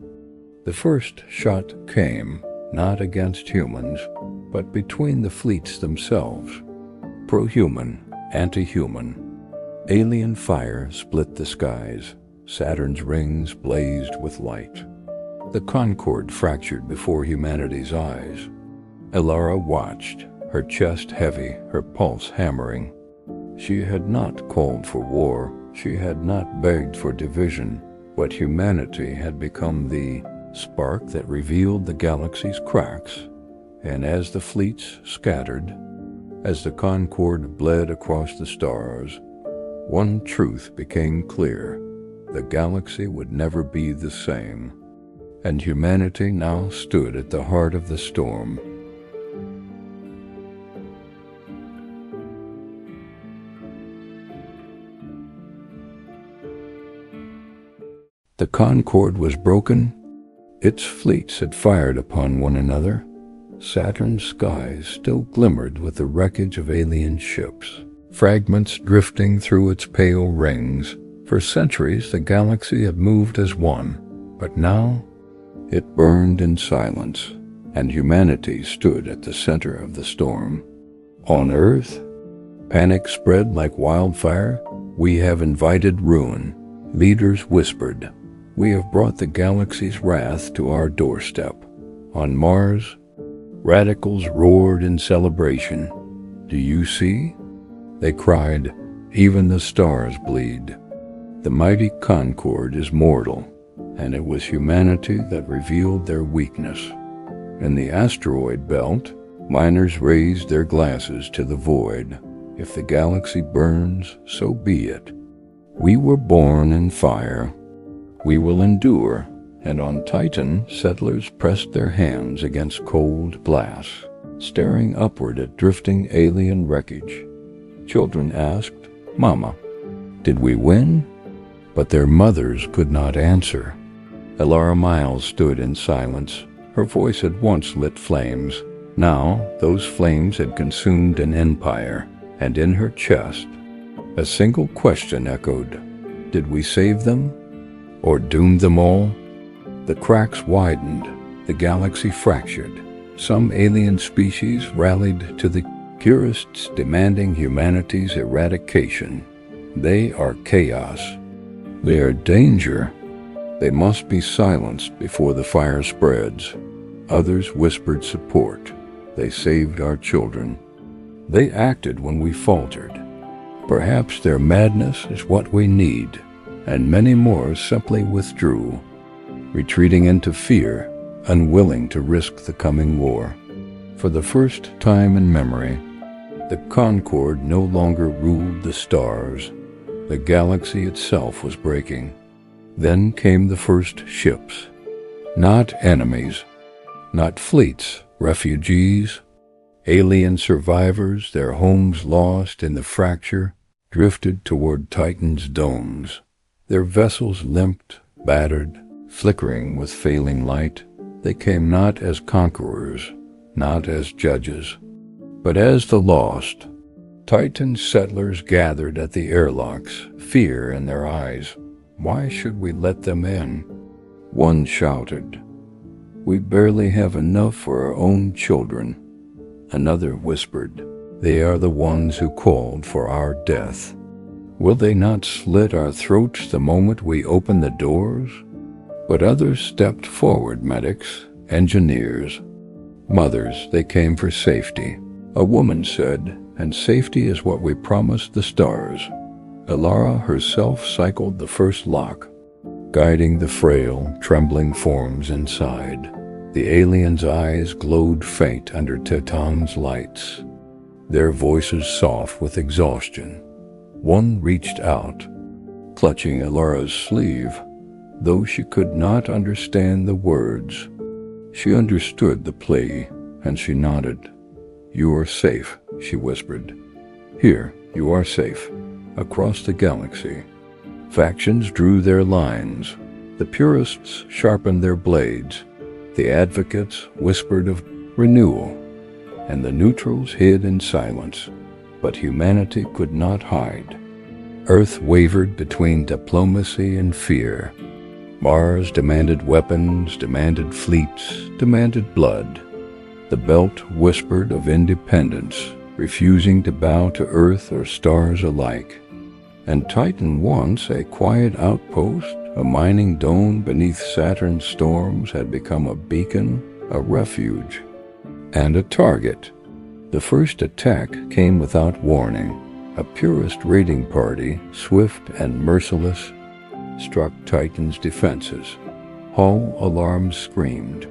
the first shot came, not against humans, but between the fleets themselves. Pro-human, anti-human. Alien fire split the skies. Saturn's rings blazed with light. The Concord fractured before humanity's eyes. Alara watched, her chest heavy, her pulse hammering. She had not called for war. She had not begged for division. But humanity had become the spark that revealed the galaxy's cracks. And as the fleets scattered, as the Concord bled across the stars, one truth became clear. The galaxy would never be the same. And humanity now stood at the heart of the storm. The Concord was broken. Its fleets had fired upon one another. Saturn's skies still glimmered with the wreckage of alien ships, fragments drifting through its pale rings. For centuries, the galaxy had moved as one, but now it burned in silence, and humanity stood at the center of the storm. On Earth, panic spread like wildfire. "We have invited ruin," leaders whispered. "We have brought the galaxy's wrath to our doorstep." On Mars, radicals roared in celebration. "Do you see?" they cried. "Even the stars bleed." The mighty Concord is mortal, and it was humanity that revealed their weakness. In the asteroid belt, miners raised their glasses to the void. If the galaxy burns, so be it. We were born in fire. We will endure. And on Titan, settlers pressed their hands against cold blasts, staring upward at drifting alien wreckage. Children asked, "Mama, did we win?" But their mothers could not answer. Elara Miles stood in silence. Her voice had once lit flames. Now those flames had consumed an empire, and in her chest, a single question echoed. Did we save them, or doom them all? The cracks widened, the galaxy fractured. Some alien species rallied to the purists, demanding humanity's eradication. They are chaos. They are danger. They must be silenced before the fire spreads. Others whispered support. They saved our children. They acted when we faltered. Perhaps their madness is what we need, and many more simply withdrew, retreating into fear, unwilling to risk the coming war. For the first time in memory, the Concord no longer ruled the stars. The galaxy itself was breaking. Then came the first ships. Not enemies, not fleets, refugees, alien survivors, their homes lost in the fracture, drifted toward Titan's domes. Their vessels limped, battered, flickering with failing light. They came not as conquerors, not as judges, but as the lost. Titan settlers gathered at the airlocks, fear in their eyes. Why should we let them in? One shouted, "We barely have enough for our own children." Another whispered, "They are the ones who called for our death. Will they not slit our throats the moment we open the doors?" But others stepped forward, medics, engineers, mothers. They came for safety. A woman said, "And safety is what we promised the stars." Elara herself cycled the first lock, guiding the frail, trembling forms inside. The aliens' eyes glowed faint under Titan's lights, their voices soft with exhaustion. One reached out, clutching Elara's sleeve. Though she could not understand the words, she understood the plea, and she nodded. "You are safe," she whispered. "Here, you are safe." Across the galaxy, factions drew their lines. The purists sharpened their blades. The advocates whispered of renewal, and the neutrals hid in silence. But humanity could not hide. Earth wavered between diplomacy and fear. Mars demanded weapons, demanded fleets, demanded blood. The belt whispered of independence, refusing to bow to Earth or stars alike. And Titan, once a quiet outpost, a mining dome beneath Saturn's storms, had become a beacon, a refuge, and a target. The first attack came without warning. A purist raiding party, swift and merciless, struck Titan's defenses. Hull alarms screamed.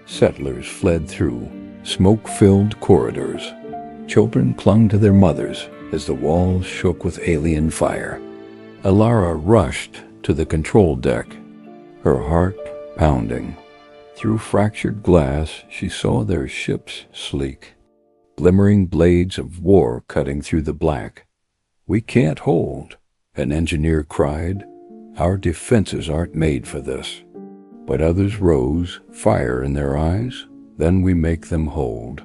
Settlers fled through smoke-filled corridors. Children clung to their mothers as the walls shook with alien fire. Elara rushed to the control deck, her heart pounding. Through fractured glass, she saw their ships sleek, glimmering blades of war cutting through the black. "We can't hold," an engineer cried. "Our defenses aren't made for this." But others rose, fire in their eyes. "Then we make them hold.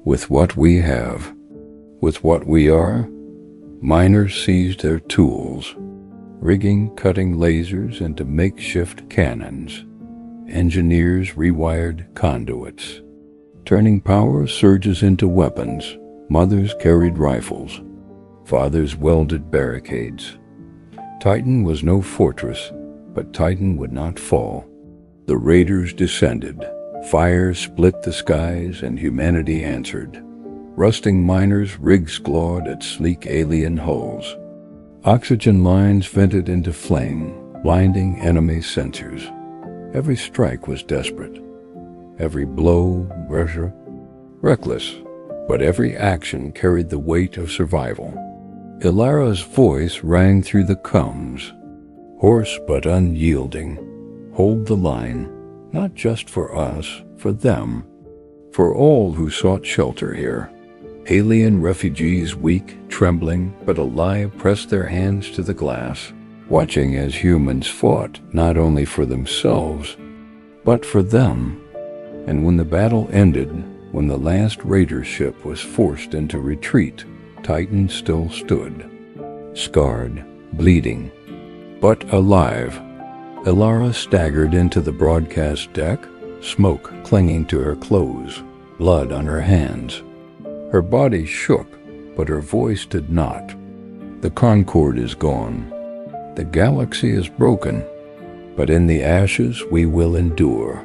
With what we have, with what we are." Miners seized their tools, rigging cutting lasers into makeshift cannons. Engineers rewired conduits, turning power surges into weapons. Mothers carried rifles. Fathers welded barricades. Titan was no fortress, but Titan would not fall. The raiders descended. Fire split the skies, and humanity answered. Rusting miners rigged clawed at sleek alien hulls. Oxygen lines vented into flame, blinding enemy sensors. Every strike was desperate. Every blow, reckless. But every action carried the weight of survival. Ilara's voice rang through the combs, hoarse but unyielding. Hold the line, not just for us, for them, for all who sought shelter here. Alien refugees, weak, trembling, but alive, pressed their hands to the glass, watching as humans fought not only for themselves, but for them. And when the battle ended, when the last raider ship was forced into retreat, Titan still stood, scarred, bleeding, but alive. Ilara staggered into the broadcast deck, smoke clinging to her clothes, blood on her hands. Her body shook, but her voice did not. The Concord is gone. The galaxy is broken, but in the ashes we will endure.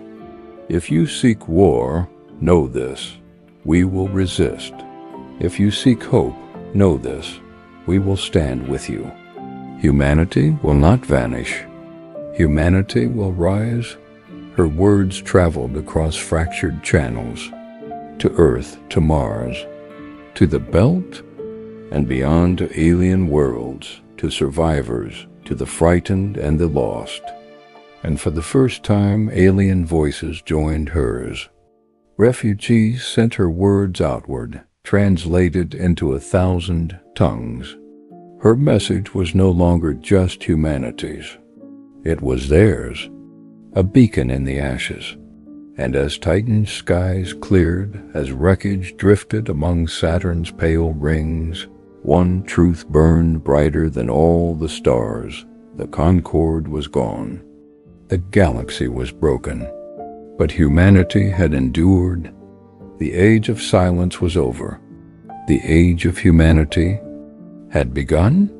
If you seek war, know this, we will resist. If you seek hope, know this, we will stand with you. Humanity will not vanish. Humanity will rise. Her words traveled across fractured channels, to Earth, to Mars, to the Belt, and beyond to alien worlds, to survivors, to the frightened and the lost. And for the first time, alien voices joined hers. Refugees sent her words outward, translated into 1,000 tongues. Her message was no longer just humanity's. It was theirs, a beacon in the ashes. And as Titan's skies cleared, as wreckage drifted among Saturn's pale rings, one truth burned brighter than all the stars. The Concord was gone. The galaxy was broken. But humanity had endured. The age of silence was over. The age of humanity had begun.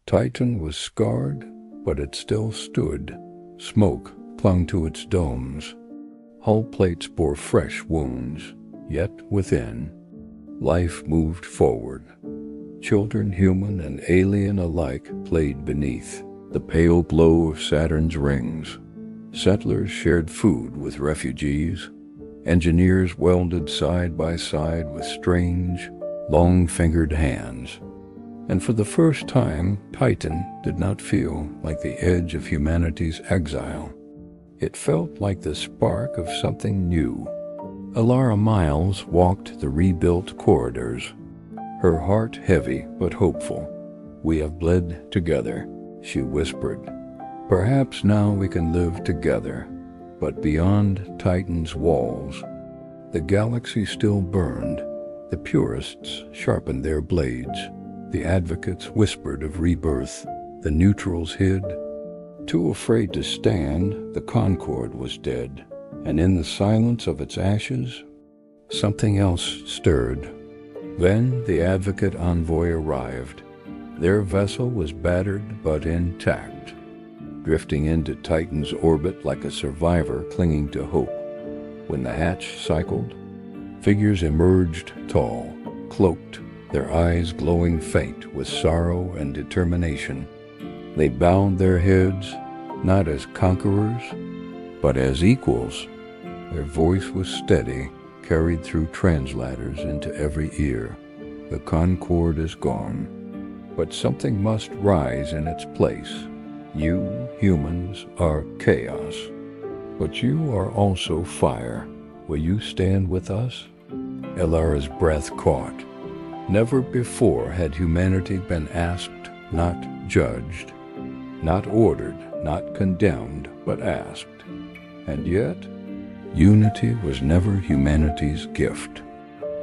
Titan was scarred, but it still stood. Smoke clung to its domes. Hull plates bore fresh wounds, yet within, life moved forward. Children, human and alien alike, played beneath the pale glow of Saturn's rings. Settlers shared food with refugees. Engineers welded side by side with strange, long-fingered hands. And for the first time, Titan did not feel like the edge of humanity's exile. It felt like the spark of something new. Ilara Miles walked the rebuilt corridors, her heart heavy but hopeful. "We have bled together," she whispered. "Perhaps now we can live together." But beyond Titan's walls, the galaxy still burned. The purists sharpened their blades. The advocates whispered of rebirth. The neutrals hid. Too afraid to stand, the Concord was dead. And in the silence of its ashes, something else stirred. Then the advocate envoy arrived. Their vessel was battered but intact, drifting into Titan's orbit like a survivor clinging to hope. When the hatch cycled, figures emerged tall, cloaked, their eyes glowing faint with sorrow and determination. They bowed their heads, not as conquerors, but as equals. Their voice was steady, carried through translators into every ear. The Concord is gone, but something must rise in its place. You, humans, are chaos, but you are also fire. Will you stand with us? Ilara's breath caught. Never before had humanity been asked, not judged, not ordered, not condemned, but asked. And yet, unity was never humanity's gift.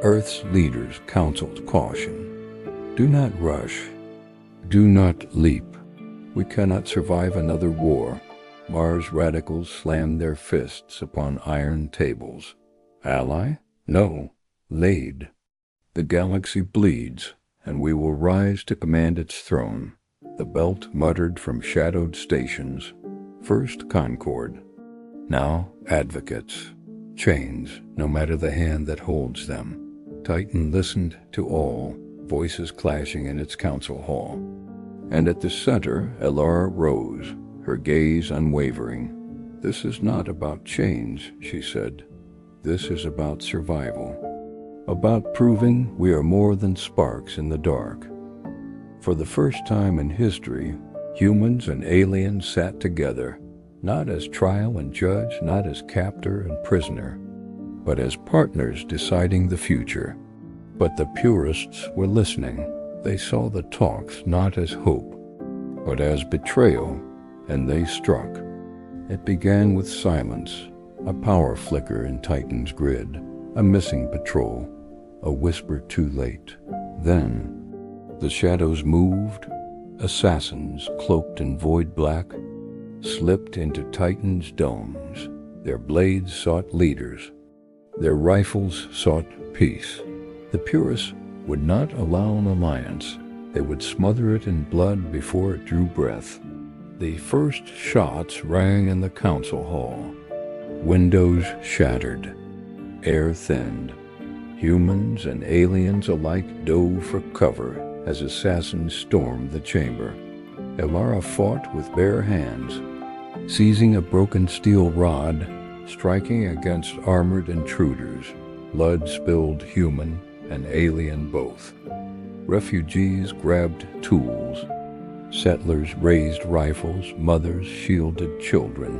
Earth's leaders counseled caution. Do not rush. Do not leap. We cannot survive another war. Mars radicals slammed their fists upon iron tables. Ally? No. Laid. The galaxy bleeds, and we will rise to command its throne. The belt muttered from shadowed stations. First Concord, now advocates. chains, no matter the hand that holds them. Titan listened to all, voices clashing in its council hall. And at the center, Elara rose, her gaze unwavering. "This is not about change," she said. "This is about survival. About proving we are more than sparks in the dark." For the first time in history, humans and aliens sat together, not as trial and judge, not as captor and prisoner, but as partners deciding the future. But the purists were listening. They saw the talks not as hope, but as betrayal, and they struck. It began with silence, a power flicker in Titan's grid, a missing patrol, a whisper too late. Then, the shadows moved. Assassins, cloaked in void black, slipped into Titan's domes. Their blades sought leaders. Their rifles sought peace. The purists would not allow an alliance. They would smother it in blood before it drew breath. The first shots rang in the council hall. Windows shattered. Air thinned. Humans and aliens alike dove for cover as assassins stormed the chamber. Elara fought with bare hands, seizing a broken steel rod, striking against armored intruders. Blood spilled human and alien both. Refugees grabbed tools. Settlers raised rifles, mothers shielded children.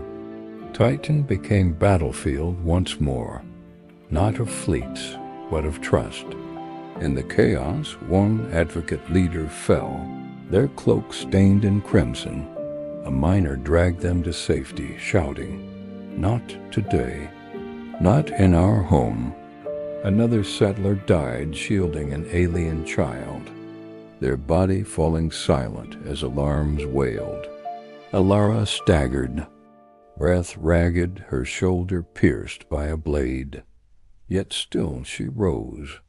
Titan became battlefield once more, not of fleets, but of trust. In the chaos, one advocate leader fell, their cloak stained in crimson. A miner dragged them to safety, shouting, "Not today, not in our home." Another settler died shielding an alien child, their body falling silent as alarms wailed. Elara staggered, breath ragged, her shoulder pierced by a blade. Yet still she rose,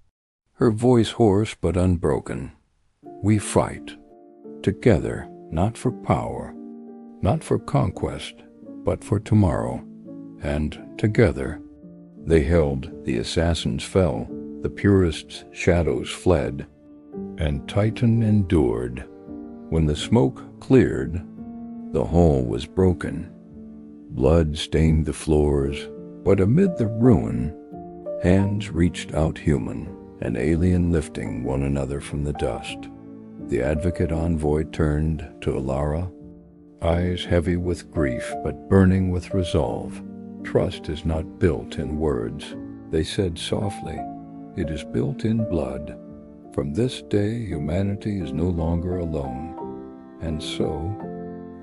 her voice hoarse but unbroken. "We fight, together, not for power, not for conquest, but for tomorrow." And together, they held. The assassins fell, the purists' shadows fled, and Titan endured. When the smoke cleared, the hall was broken. Blood stained the floors, but amid the ruin, hands reached out human, an alien lifting one another from the dust. The advocate envoy turned to Elara, eyes heavy with grief but burning with resolve. "Trust is not built in words," they said softly. "It is built in blood. From this day, humanity is no longer alone." And so,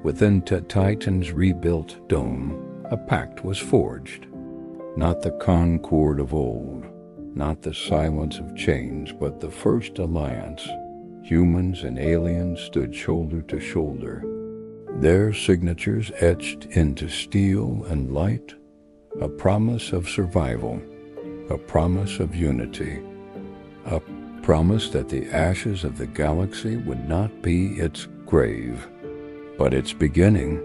within Titan's rebuilt dome, a pact was forged. Not the Concord of old, not the silence of chains, but the first alliance. Humans and aliens stood shoulder to shoulder, their signatures etched into steel and light, a promise of survival, a promise of unity, a promise that the ashes of the galaxy would not be its grave, but its beginning.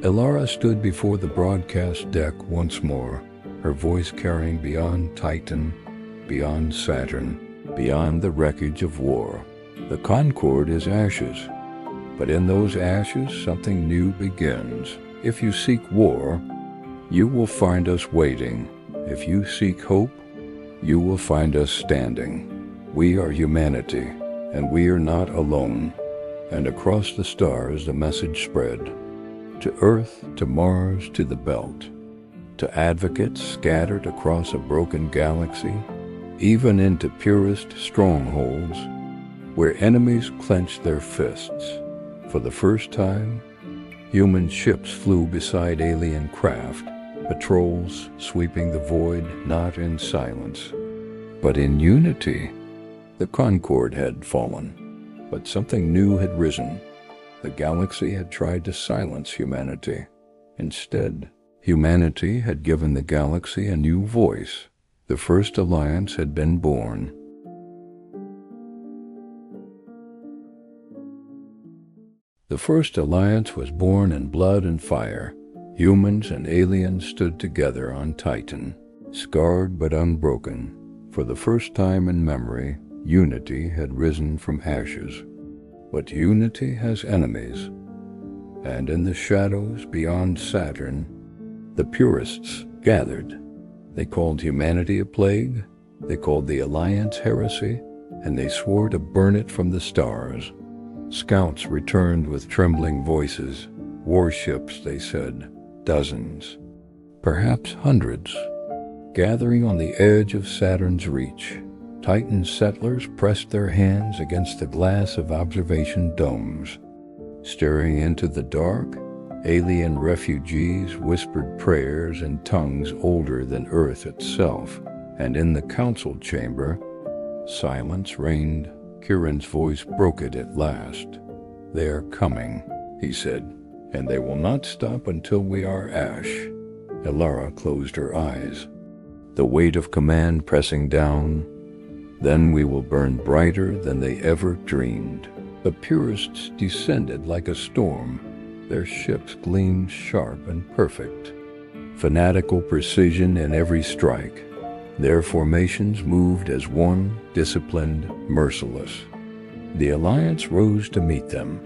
Elara stood before the broadcast deck once more, her voice carrying beyond Titan, beyond Saturn, beyond the wreckage of war. The Concord is ashes, but in those ashes something new begins. If you seek war, you will find us waiting. If you seek hope, you will find us standing. We are humanity, and we are not alone. And across the stars the message spread, to Earth, to Mars, to the Belt, to advocates scattered across a broken galaxy, even into purest strongholds, where enemies clenched their fists. For the first time, human ships flew beside alien craft, patrols sweeping the void not in silence, but in unity. The Concord had fallen, but something new had risen. The galaxy had tried to silence humanity. Instead, humanity had given the galaxy a new voice. The first alliance had been born. The first alliance was born in blood and fire. Humans and aliens stood together on Titan. Scarred but unbroken, for the first time in memory, unity had risen from ashes. But unity has enemies, and in the shadows beyond Saturn, the purists gathered. They called humanity a plague, they called the Alliance heresy, and they swore to burn it from the stars. Scouts returned with trembling voices. Warships, they said, dozens, perhaps hundreds. Gathering on the edge of Saturn's reach, Titan settlers pressed their hands against the glass of observation domes. Staring into the dark, alien refugees whispered prayers in tongues older than Earth itself, and in the council chamber, silence reigned. Kieran's voice broke it at last. "They are coming," he said, "and they will not stop until we are ash." Elara closed her eyes, the weight of command pressing down. "Then we will burn brighter than they ever dreamed." The purists descended like a storm. Their ships gleamed sharp and perfect, fanatical precision in every strike. Their formations moved as one, disciplined, merciless. The Alliance rose to meet them.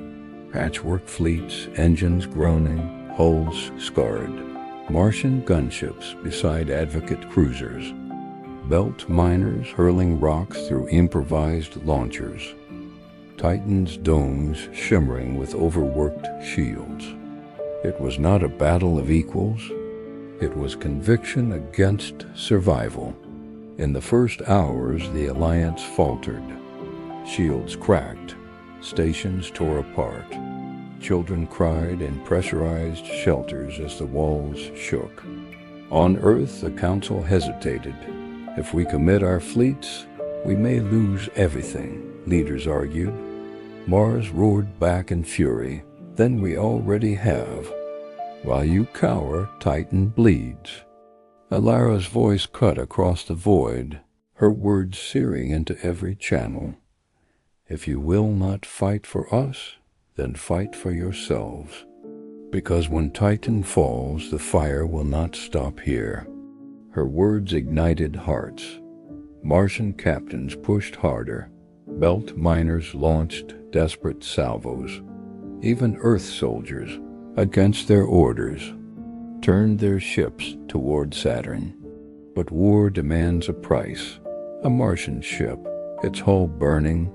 Patchwork fleets, engines groaning, hulls scarred. Martian gunships beside Advocate cruisers. Belt miners hurling rocks through improvised launchers. Titan's domes shimmering with overworked shields. It was not a battle of equals. It was conviction against survival. In the first hours, the Alliance faltered. Shields cracked. Stations tore apart. Children cried in pressurized shelters as the walls shook. On Earth, the Council hesitated. "If we commit our fleets, we may lose everything," leaders argued. Mars roared back in fury. "Then we already have. While you cower, Titan bleeds." Alara's voice cut across the void, her words searing into every channel. "If you will not fight for us, then fight for yourselves. Because when Titan falls, the fire will not stop here." Her words ignited hearts. Martian captains pushed harder. Belt miners launched desperate salvos. Even Earth soldiers, against their orders, turned their ships toward Saturn. But war demands a price. A Martian ship, its hull burning,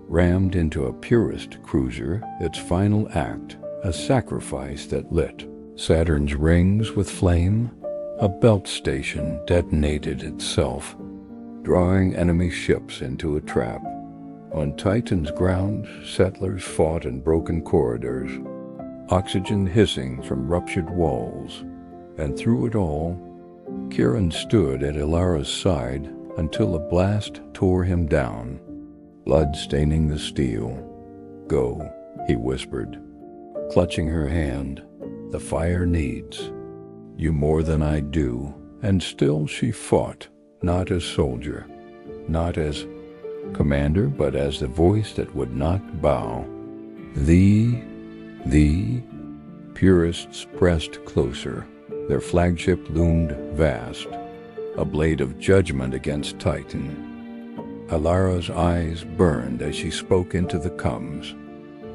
rammed into a purist cruiser, its final act, a sacrifice that lit Saturn's rings with flame. A belt station detonated itself, drawing enemy ships into a trap. On Titan's ground, settlers fought in broken corridors, oxygen hissing from ruptured walls. And through it all, Kieran stood at Ilara's side until a blast tore him down, blood staining the steel. "Go," he whispered, clutching her hand. "The fire needs you more than I do." And still she fought, not as soldier, not as commander, but as the voice that would not bow. The purists pressed closer. Their flagship loomed vast, a blade of judgment against Titan. Alara's eyes burned as she spoke into the comms.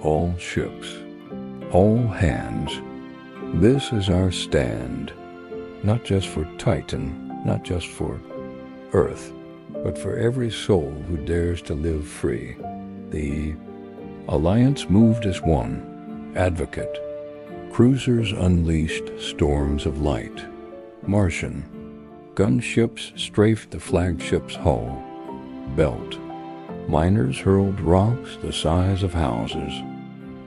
"All ships, all hands, this is our stand, not just for Titan, not just for Earth, but for every soul who dares to live free." The Alliance moved as one. Advocate. Cruisers unleashed storms of light. Martian. Gunships strafed the flagship's hull. Belt. Miners hurled rocks the size of houses,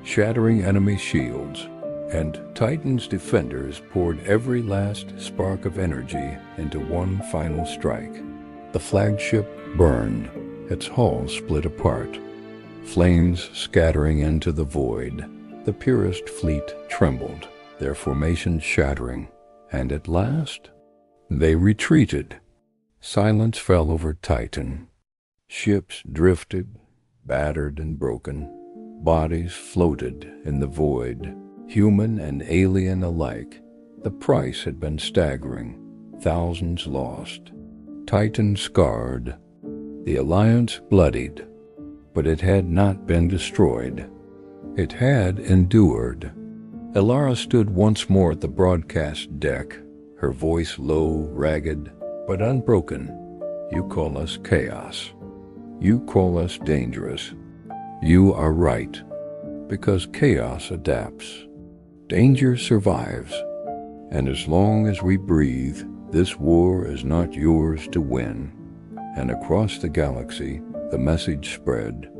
shattering enemy shields. And Titan's defenders poured every last spark of energy into one final strike. The flagship burned, its hull split apart, flames scattering into the void. The purist fleet trembled, their formation shattering, and at last they retreated. Silence fell over Titan. Ships drifted, battered and broken. Bodies floated in the void, human and alien alike. The price had been staggering. thousands lost, Titan scarred, the Alliance bloodied, but it had not been destroyed. It had endured. Elara stood once more at the broadcast deck, her voice low, ragged, but unbroken. You call us chaos. You call us dangerous. You are right, because chaos adapts. Danger survives, and as long as we breathe, this war is not yours to win. And across the galaxy, the message spread.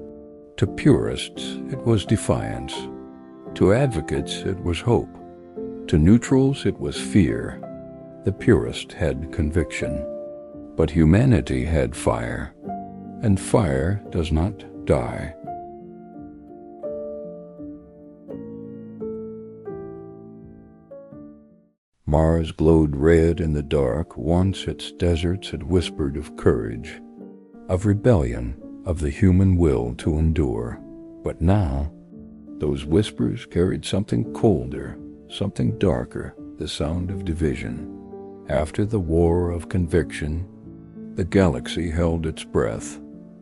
To purists, it was defiance. To advocates, it was hope. To neutrals, it was fear. The purist had conviction. But humanity had fire, and fire does not die. Mars glowed red in the dark. Once its deserts had whispered of courage, of rebellion, of the human will to endure. But now, those whispers carried something colder, something darker, the sound of division. After the war of conviction, the galaxy held its breath.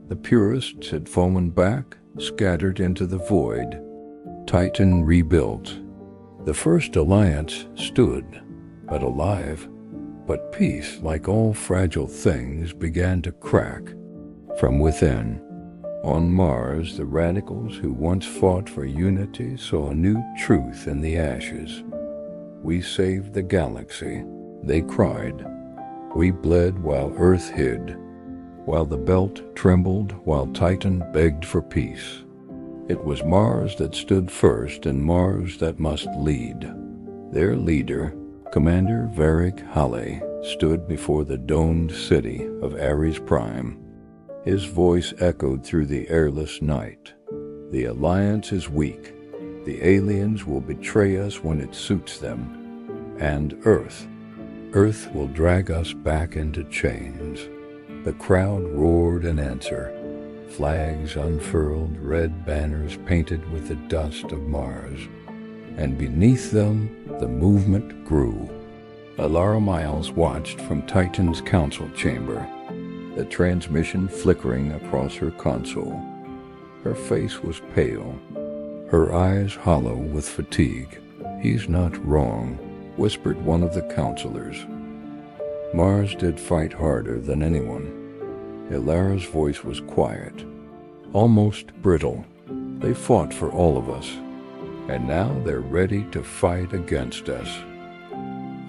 The purists had fallen back, scattered into the void. Titan rebuilt. The first alliance stood, but alive. But peace, like all fragile things, began to crack from within. On Mars, the radicals who once fought for unity saw a new truth in the ashes. We saved the galaxy, they cried. We bled while Earth hid, while the belt trembled, while Titan begged for peace. It was Mars that stood first, and Mars that must lead. Their leader, Commander Varric Hale, stood before the domed city of Ares Prime. His voice echoed through the airless night. The Alliance is weak. The aliens will betray us when it suits them. And Earth will drag us back into chains. The crowd roared in answer. Flags unfurled, red banners painted with the dust of Mars. And beneath them, the movement grew. Elara Miles watched from Titan's council chamber, the transmission flickering across her console. Her face was pale, her eyes hollow with fatigue. He's not wrong, whispered one of the counselors. Mars did fight harder than anyone. Elara's voice was quiet, almost brittle. They fought for all of us, and now they're ready to fight against us.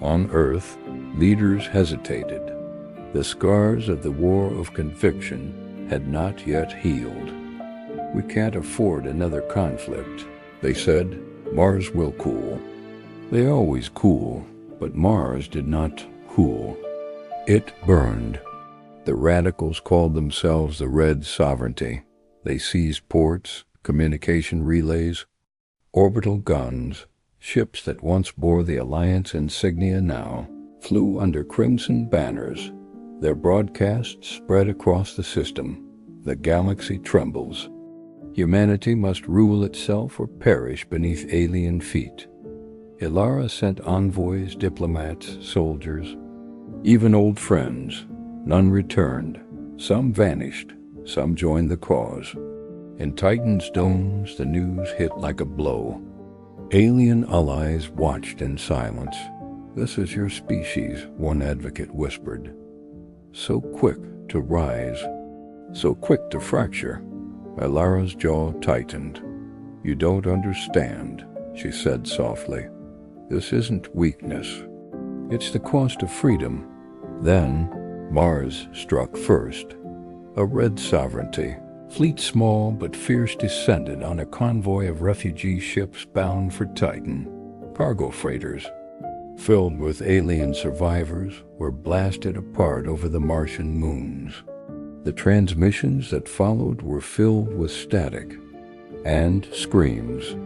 On Earth, leaders hesitated. The scars of the war of conviction had not yet healed. We can't afford another conflict, they said. Mars will cool. They always cool, but Mars did not cool. It burned. The radicals called themselves the Red Sovereignty. They seized ports, communication relays, orbital guns. Ships that once bore the Alliance insignia now flew under crimson banners. Their broadcasts spread across the system. The galaxy trembles. Humanity must rule itself or perish beneath alien feet. Elara sent envoys, diplomats, soldiers, even old friends. None returned. Some vanished. Some joined the cause. In Titan's domes, the news hit like a blow. Alien allies watched in silence. This is your species, one advocate whispered. So quick to rise, so quick to fracture. Elara's jaw tightened. You don't understand, she said softly. This isn't weakness. It's the cost of freedom. Then, Mars struck first. A red sovereignty. Fleet small but fierce descended on a convoy of refugee ships bound for Titan. Cargo freighters, filled with alien survivors, were blasted apart over the Martian moons. The transmissions that followed were filled with static and screams.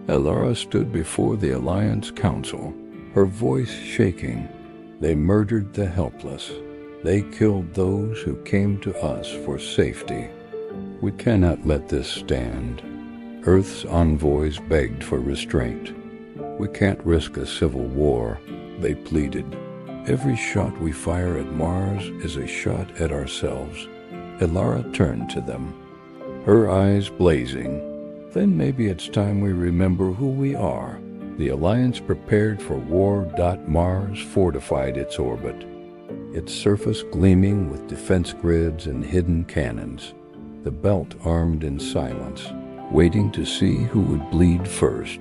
Elara stood before the Alliance Council, her voice shaking. They murdered the helpless. They killed those who came to us for safety. We cannot let this stand. Earth's envoys begged for restraint. We can't risk a civil war, they pleaded. Every shot we fire at Mars is a shot at ourselves. Ilara turned to them, her eyes blazing. Then maybe it's time we remember who we are. The Alliance prepared for war. Mars fortified its orbit, its surface gleaming with defense grids and hidden cannons. The belt armed in silence, waiting to see who would bleed first.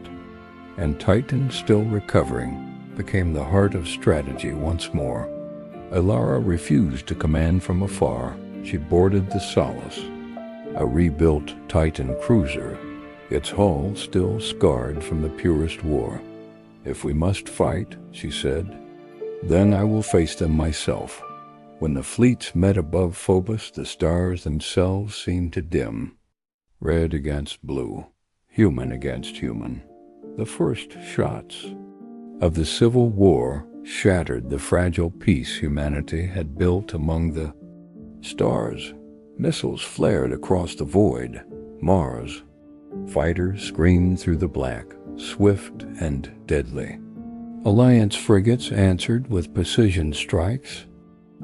And Titan, still recovering, became the heart of strategy once more. Ilara refused to command from afar. She boarded the Solace, a rebuilt Titan cruiser, its hull still scarred from the purest war. "If we must fight," she said, "then I will face them myself." When the fleets met above Phobos, the stars themselves seemed to dim. Red against blue, human against human. The first shots of the Civil War shattered the fragile peace humanity had built among the stars. Missiles flared across the void. Mars. Fighters screamed through the black, swift and deadly. Alliance frigates answered with precision strikes,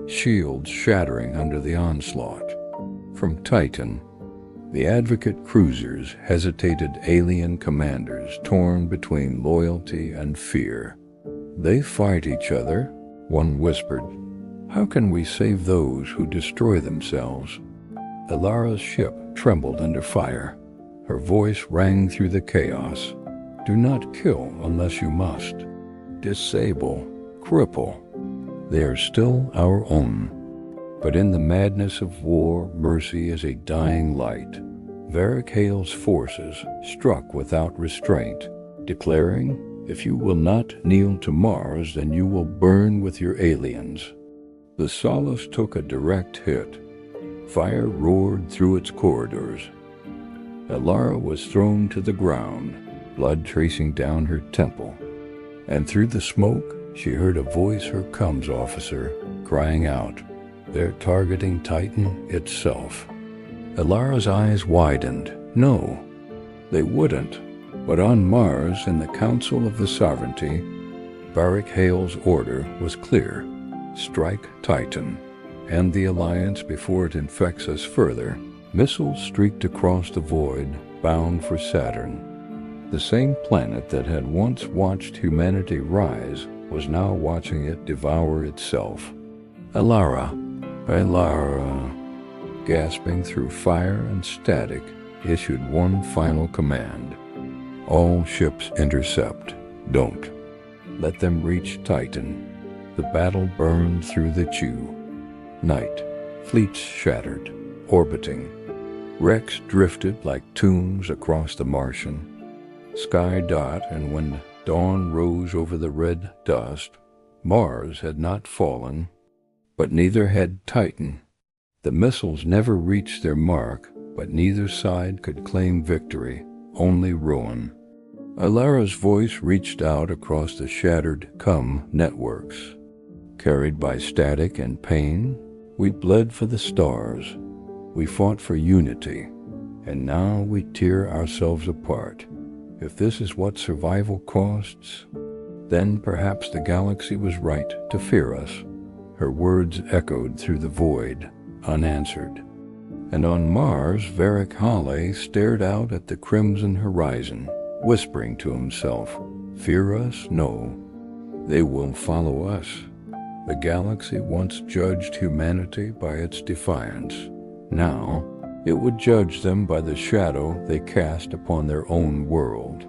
shields shattering under the onslaught. From Titan, the Advocate cruisers hesitated alien commanders torn between loyalty and fear. "They fight each other," one whispered. "How can we save those who destroy themselves?" Ilara's ship trembled under fire. Her voice rang through the chaos. "Do not kill unless you must. Disable, cripple. They are still our own." But in the madness of war, mercy is a dying light. Varric Hale's forces struck without restraint, declaring, "If you will not kneel to Mars, then you will burn with your aliens." The Solace took a direct hit. Fire roared through its corridors. Ilara was thrown to the ground, blood tracing down her temple. And through the smoke, she heard a voice, her comms officer, crying out, "They're targeting Titan itself." Ilara's eyes widened. No, they wouldn't. But on Mars, in the Council of the Sovereignty, Varric Hale's order was clear. Strike Titan, and the Alliance before it infects us further. Missiles streaked across the void, bound for Saturn. The same planet that had once watched humanity rise was now watching it devour itself. Ilara, gasping through fire and static, issued one final command. "All ships intercept. Don't. Let them reach Titan." The battle burned through the Chew. Night. Fleets shattered, orbiting. Wrecks drifted like tombs across the Martian sky dot, and when dawn rose over the red dust, Mars had not fallen, but neither had Titan. The missiles never reached their mark, but neither side could claim victory, only ruin. Ilara's voice reached out across the shattered networks. Carried by static and pain, we bled for the stars. We fought for unity, and now we tear ourselves apart. If this is what survival costs, then perhaps the galaxy was right to fear us. Her words echoed through the void, unanswered. And on Mars, Varric Hale stared out at the crimson horizon, whispering to himself, "Fear us? No. They will follow us." The galaxy once judged humanity by its defiance. Now, it would judge them by the shadow they cast upon their own world.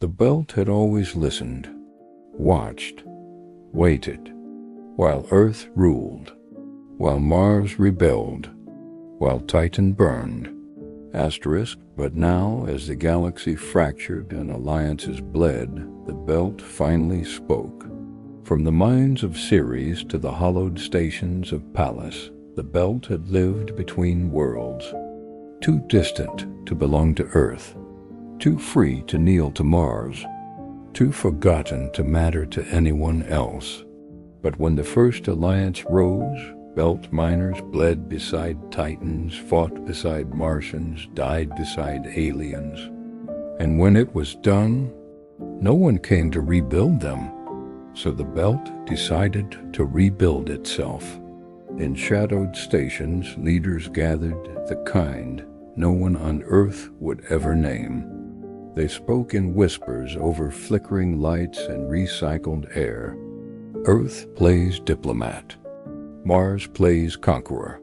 The Belt had always listened, watched, waited, while Earth ruled, while Mars rebelled, while Titan burned. But now, as the galaxy fractured and alliances bled, the Belt finally spoke. From the mines of Ceres to the hollowed stations of Pallas, the Belt had lived between worlds, too distant to belong to Earth, too free to kneel to Mars, too forgotten to matter to anyone else. But when the first alliance rose, Belt miners bled beside Titans, fought beside Martians, died beside aliens. And when it was done, no one came to rebuild them. So the Belt decided to rebuild itself. In shadowed stations, leaders gathered, the kind no one on Earth would ever name. They spoke in whispers over flickering lights and recycled air. Earth plays diplomat. Mars plays conqueror.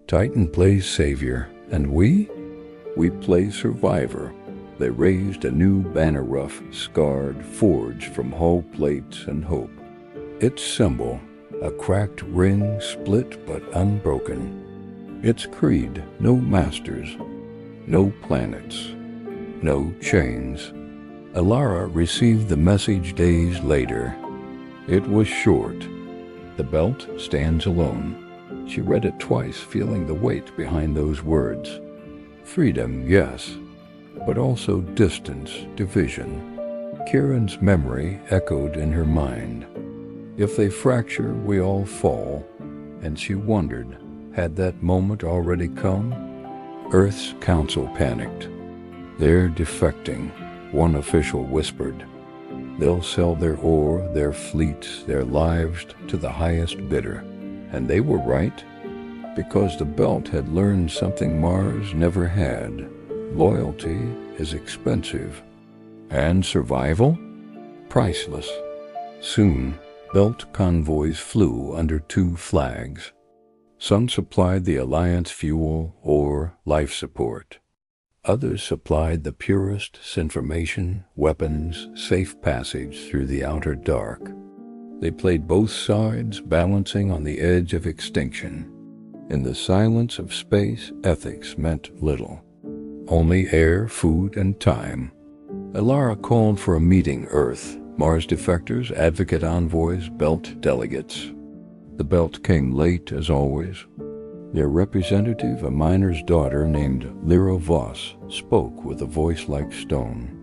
Titan plays savior. And we play survivor. They raised a new banner ruff, scarred, forged from hull plates and hope. Its symbol, a cracked ring split but unbroken. Its creed, no masters, no planets, no chains. Alara received the message days later. It was short. The Belt stands alone. She read it twice, feeling the weight behind those words. Freedom, yes, but also distance, division. Kieran's memory echoed in her mind. If they fracture, we all fall. And she wondered, had that moment already come? Earth's council panicked. They're defecting, one official whispered. They'll sell their ore, their fleets, their lives to the highest bidder. And they were right, because the Belt had learned something Mars never had. Loyalty is expensive. And survival? Priceless. Soon, Belt convoys flew under two flags. Some supplied the Alliance fuel or life support. Others supplied the purest information, weapons, safe passage through the outer dark. They played both sides, balancing on the edge of extinction. In the silence of space, ethics meant little. Only air, food, and time. Alara called for a meeting, Earth, Mars defectors, advocate envoys, Belt delegates. The Belt came late, as always. Their representative, a miner's daughter named Lyra Voss, spoke with a voice like stone.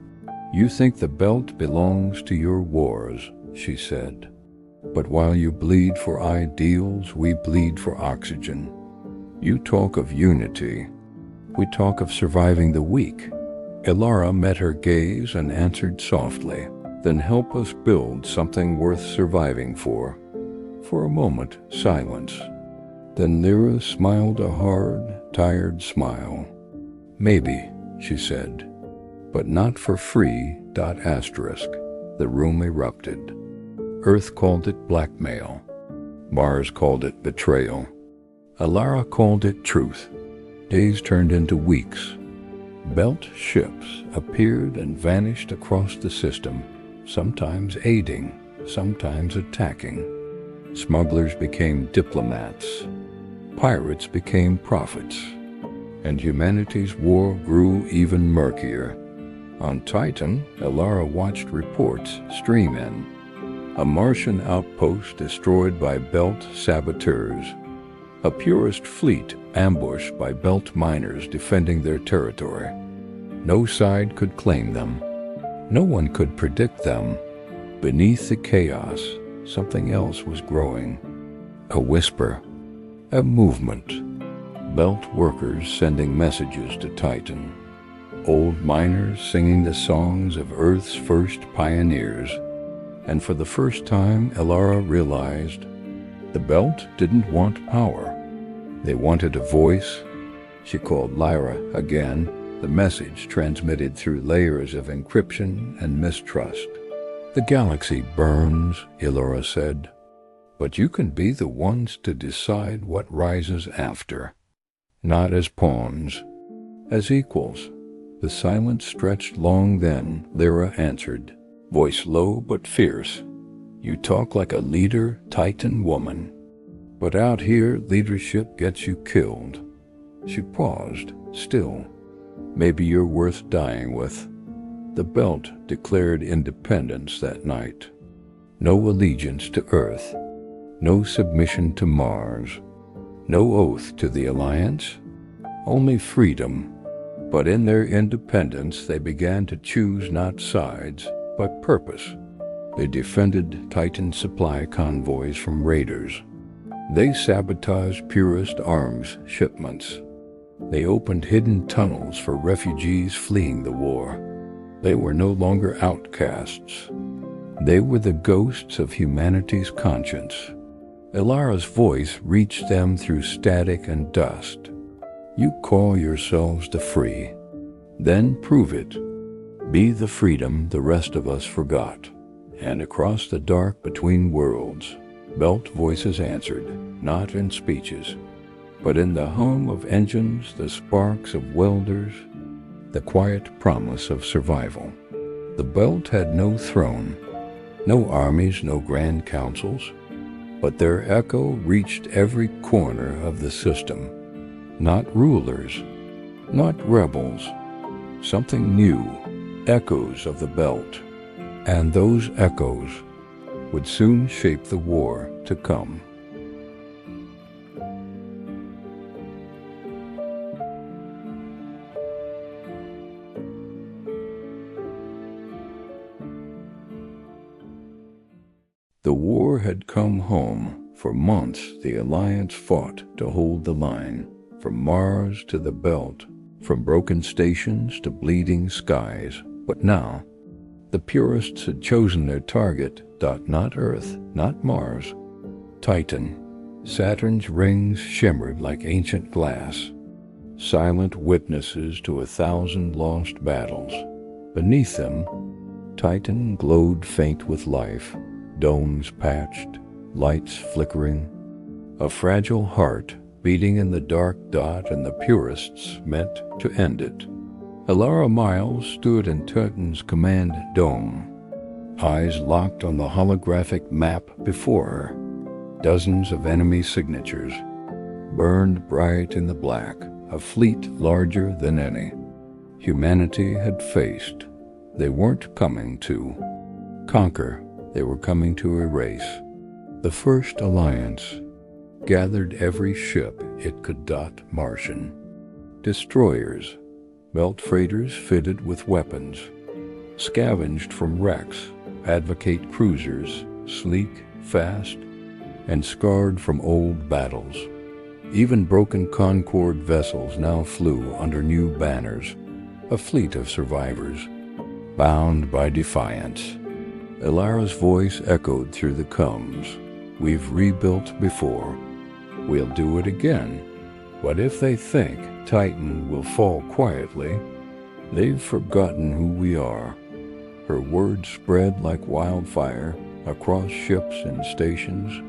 You think the Belt belongs to your wars, she said. But while you bleed for ideals, we bleed for oxygen. You talk of unity. We talk of surviving the weak. Alara met her gaze and answered softly, Then help us build something worth surviving for. For a moment, silence. Then Lyra smiled a hard, tired smile. Maybe, she said, but not for free. The room erupted. Earth called it blackmail. Mars called it betrayal. Alara called it truth. Days turned into weeks. Belt ships appeared and vanished across the system, sometimes aiding, sometimes attacking. Smugglers became diplomats. Pirates became prophets. And humanity's war grew even murkier. On Titan, Alara watched reports stream in. A Martian outpost destroyed by Belt saboteurs. A purist fleet ambushed by Belt miners defending their territory. No side could claim them. No one could predict them. Beneath the chaos, something else was growing. A whisper. A movement. Belt workers sending messages to Titan. Old miners singing the songs of Earth's first pioneers. And for the first time, Alara realized the Belt didn't want power. They wanted a voice. She called Lyra again, the message transmitted through layers of encryption and mistrust. The galaxy burns, Alara said, but you can be the ones to decide what rises after. Not as pawns, as equals. The silence stretched long then, Lyra answered, voice low but fierce. You talk like a leader, Titan woman. But out here, leadership gets you killed. She paused, still. Maybe you're worth dying with. The Belt declared independence that night. No allegiance to Earth. No submission to Mars. No oath to the Alliance. Only freedom. But in their independence, they began to choose not sides, but purpose. They defended Titan supply convoys from raiders. They sabotaged purist arms shipments. They opened hidden tunnels for refugees fleeing the war. They were no longer outcasts. They were the ghosts of humanity's conscience. Ilara's voice reached them through static and dust. You call yourselves the free. Then prove it. Be the freedom the rest of us forgot. And across the dark between worlds, Belt voices answered, not in speeches, but in the hum of engines, the sparks of welders, the quiet promise of survival. The Belt had no throne, no armies, no grand councils, but their echo reached every corner of the system. Not rulers, not rebels, something new, echoes of the Belt. And those echoes would soon shape the war to come. The war had come home. For months, the Alliance fought to hold the line, from Mars to the Belt, from broken stations to bleeding skies. But now, the purists had chosen their target, not Earth, not Mars, Titan. Saturn's rings shimmered like ancient glass, silent witnesses to 1,000 lost battles. Beneath them, Titan glowed faint with life, domes patched, lights flickering, a fragile heart beating in the dark dot, and the purists meant to end it. Ilara Miles stood in Titan's command dome, eyes locked on the holographic map before her. Dozens of enemy signatures burned bright in the black, a fleet larger than any humanity had faced. They weren't coming to conquer, they were coming to erase. The First Alliance gathered every ship it could dot Martian. Destroyers, Belt freighters fitted with weapons, scavenged from wrecks, advocate cruisers, sleek, fast, and scarred from old battles. Even broken Concord vessels now flew under new banners, a fleet of survivors, bound by defiance. Ilara's voice echoed through the combs. We've rebuilt before. We'll do it again. But if they think Titan will fall quietly, they've forgotten who we are. Her words spread like wildfire across ships and stations.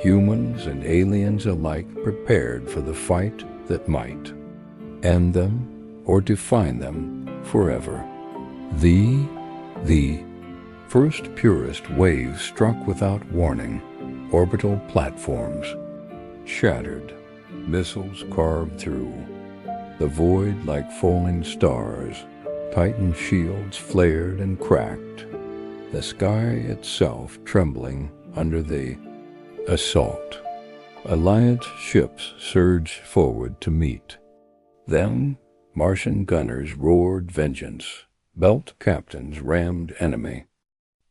Humans and aliens alike prepared for the fight that might end them or define them forever. The first purist wave struck without warning. Orbital platforms shattered, missiles carved through the void like falling stars. Titan shields flared and cracked, the sky itself trembling under the assault. Alliance ships surged forward to meet them. Martian gunners roared vengeance. Belt captains rammed enemy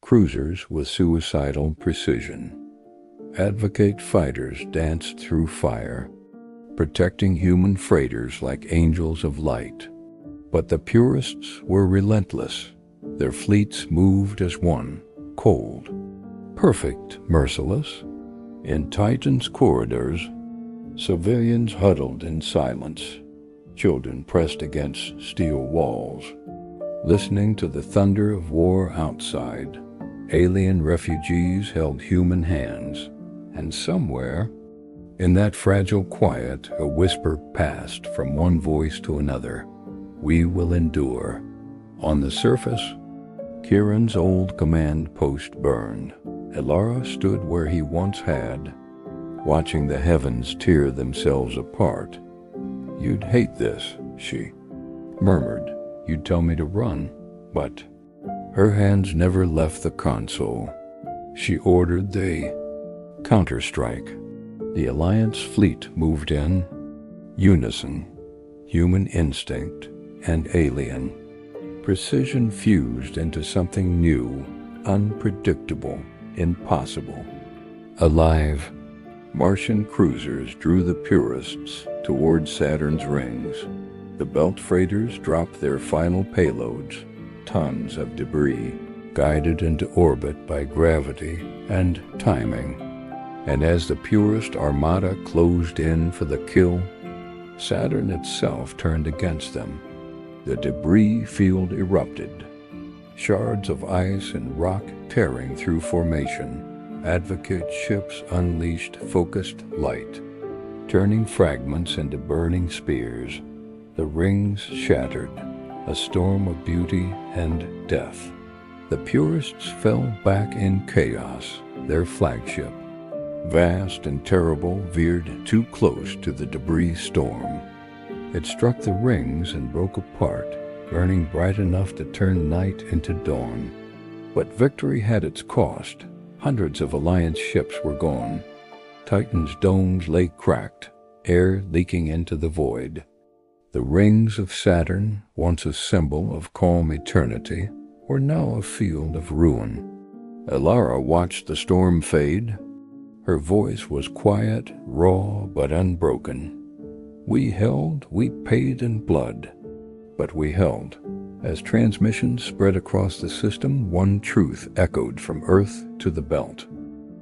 cruisers with suicidal precision. Advocate fighters danced through fire, protecting human freighters like angels of light. But the purists were relentless. Their fleets moved as one, cold, perfect, merciless. In Titan's corridors, civilians huddled in silence. Children pressed against steel walls, listening to the thunder of war outside. Alien refugees held human hands, and somewhere, in that fragile quiet, a whisper passed from one voice to another. We will endure. On the surface, Kieran's old command post burned. Ilara stood where he once had, watching the heavens tear themselves apart. You'd hate this, she murmured. You'd tell me to run, but her hands never left the console. She ordered the counterstrike. The Alliance fleet moved in unison, human instinct and alien. Precision fused into something new, unpredictable, impossible. Alive, Martian cruisers drew the purists toward Saturn's rings. The belt freighters dropped their final payloads, tons of debris, guided into orbit by gravity and timing. And as the purist armada closed in for the kill, Saturn itself turned against them. The debris field erupted, shards of ice and rock tearing through formation. Advocate ships unleashed focused light, turning fragments into burning spears. The rings shattered, a storm of beauty and death. The purists fell back in chaos. Their flagship, vast and terrible, veered too close to the debris storm. It struck the rings and broke apart, burning bright enough to turn night into dawn. But victory had its cost. Hundreds of Alliance ships were gone. Titan's domes lay cracked, air leaking into the void. The rings of Saturn, once a symbol of calm eternity, were now a field of ruin. Elara watched the storm fade. Her voice was quiet, raw, but unbroken. We held, we paid in blood, but we held. As transmissions spread across the system, one truth echoed from Earth to the belt.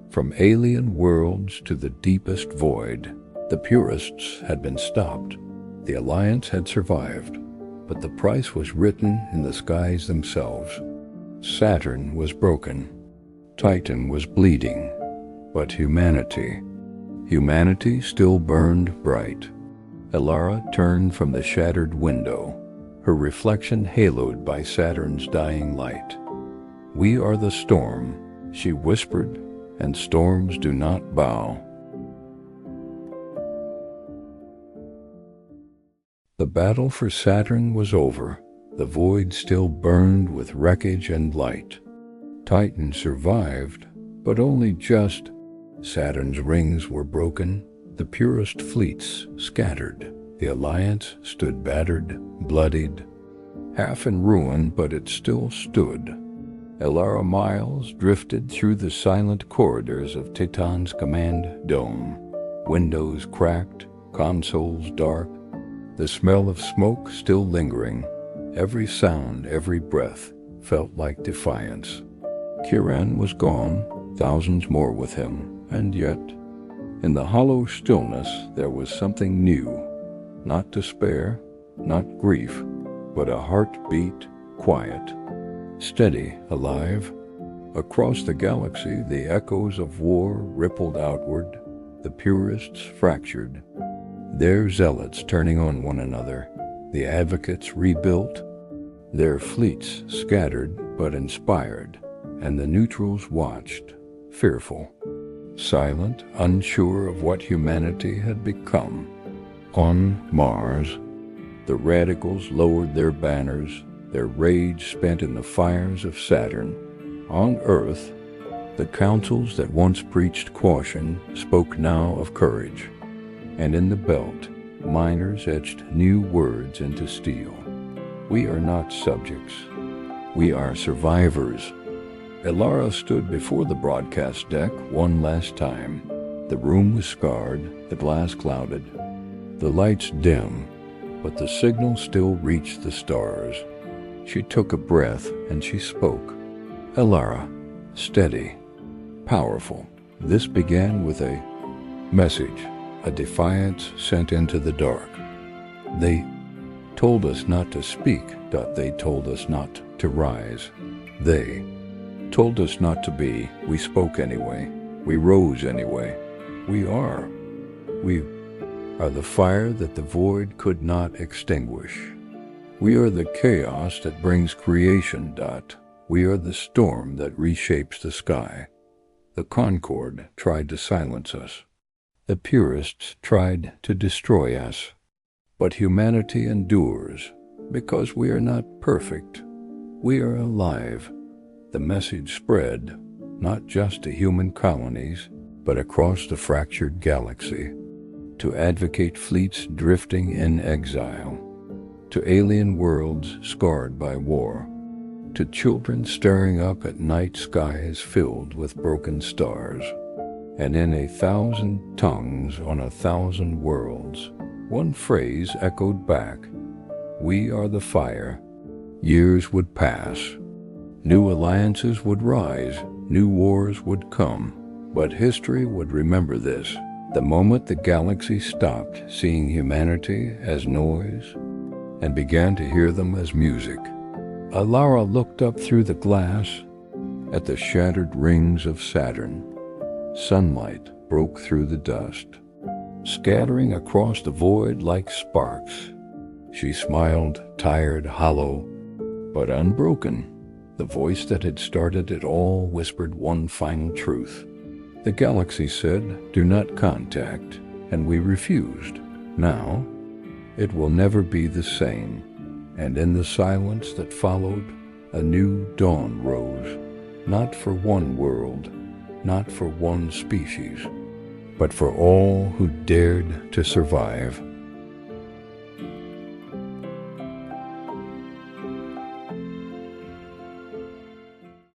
From alien worlds to the deepest void, the purists had been stopped. The Alliance had survived, but the price was written in the skies themselves. Saturn was broken. Titan was bleeding. But humanity still burned bright. Elara turned from the shattered window, her reflection haloed by Saturn's dying light. "We are the storm," she whispered, "and storms do not bow." The battle for Saturn was over. The void still burned with wreckage and light. Titan survived, but only just. Saturn's rings were broken, the purest fleets scattered. The Alliance stood battered, bloodied, half in ruin, but it still stood. Elara miles drifted through the silent corridors of Titan's command dome. Windows cracked, consoles dark, the smell of smoke still lingering. Every sound, every breath felt like defiance. Kiran was gone, thousands more with him, and yet, in the hollow stillness, there was something new. Not despair, not grief, but a heartbeat, quiet, steady, alive. Across the galaxy, the echoes of war rippled outward, the purists fractured, their zealots turning on one another, the advocates rebuilt, their fleets scattered but inspired, and the neutrals watched, fearful, silent, unsure of what humanity had become. On Mars, the radicals lowered their banners, their rage spent in the fires of Saturn. On Earth, the councils that once preached caution spoke now of courage. And in the belt, miners etched new words into steel. We are not subjects. We are survivors. Elara stood before the broadcast deck one last time. The room was scarred, the glass clouded, the lights dim, but the signal still reached the stars. She took a breath and she spoke. Elara, steady, powerful. This began with a message, a defiance sent into the dark. They told us not to speak, they told us not to rise. They told us not to be. We spoke anyway. We rose anyway. We are the fire that the void could not extinguish. We are the chaos that brings creation. We are the storm that reshapes the sky. The Concord tried to silence us. The purists tried to destroy us. But humanity endures because we are not perfect. We are alive. The message spread, not just to human colonies, but across the fractured galaxy, to advocate fleets drifting in exile, to alien worlds scarred by war, to children staring up at night skies filled with broken stars. and in 1,000 tongues on 1,000 worlds, one phrase echoed back, "We are the fire." Years would pass. New alliances would rise, new wars would come, but history would remember this, the moment the galaxy stopped seeing humanity as noise and began to hear them as music. Alara looked up through the glass at the shattered rings of Saturn. Sunlight broke through the dust, scattering across the void like sparks. She smiled, tired, hollow, but unbroken. The voice that had started it all whispered one final truth. The galaxy said, "Do not contact," and we refused. Now, it will never be the same. And in the silence that followed, a new dawn rose, not for one world, not for one species, but for all who dared to survive.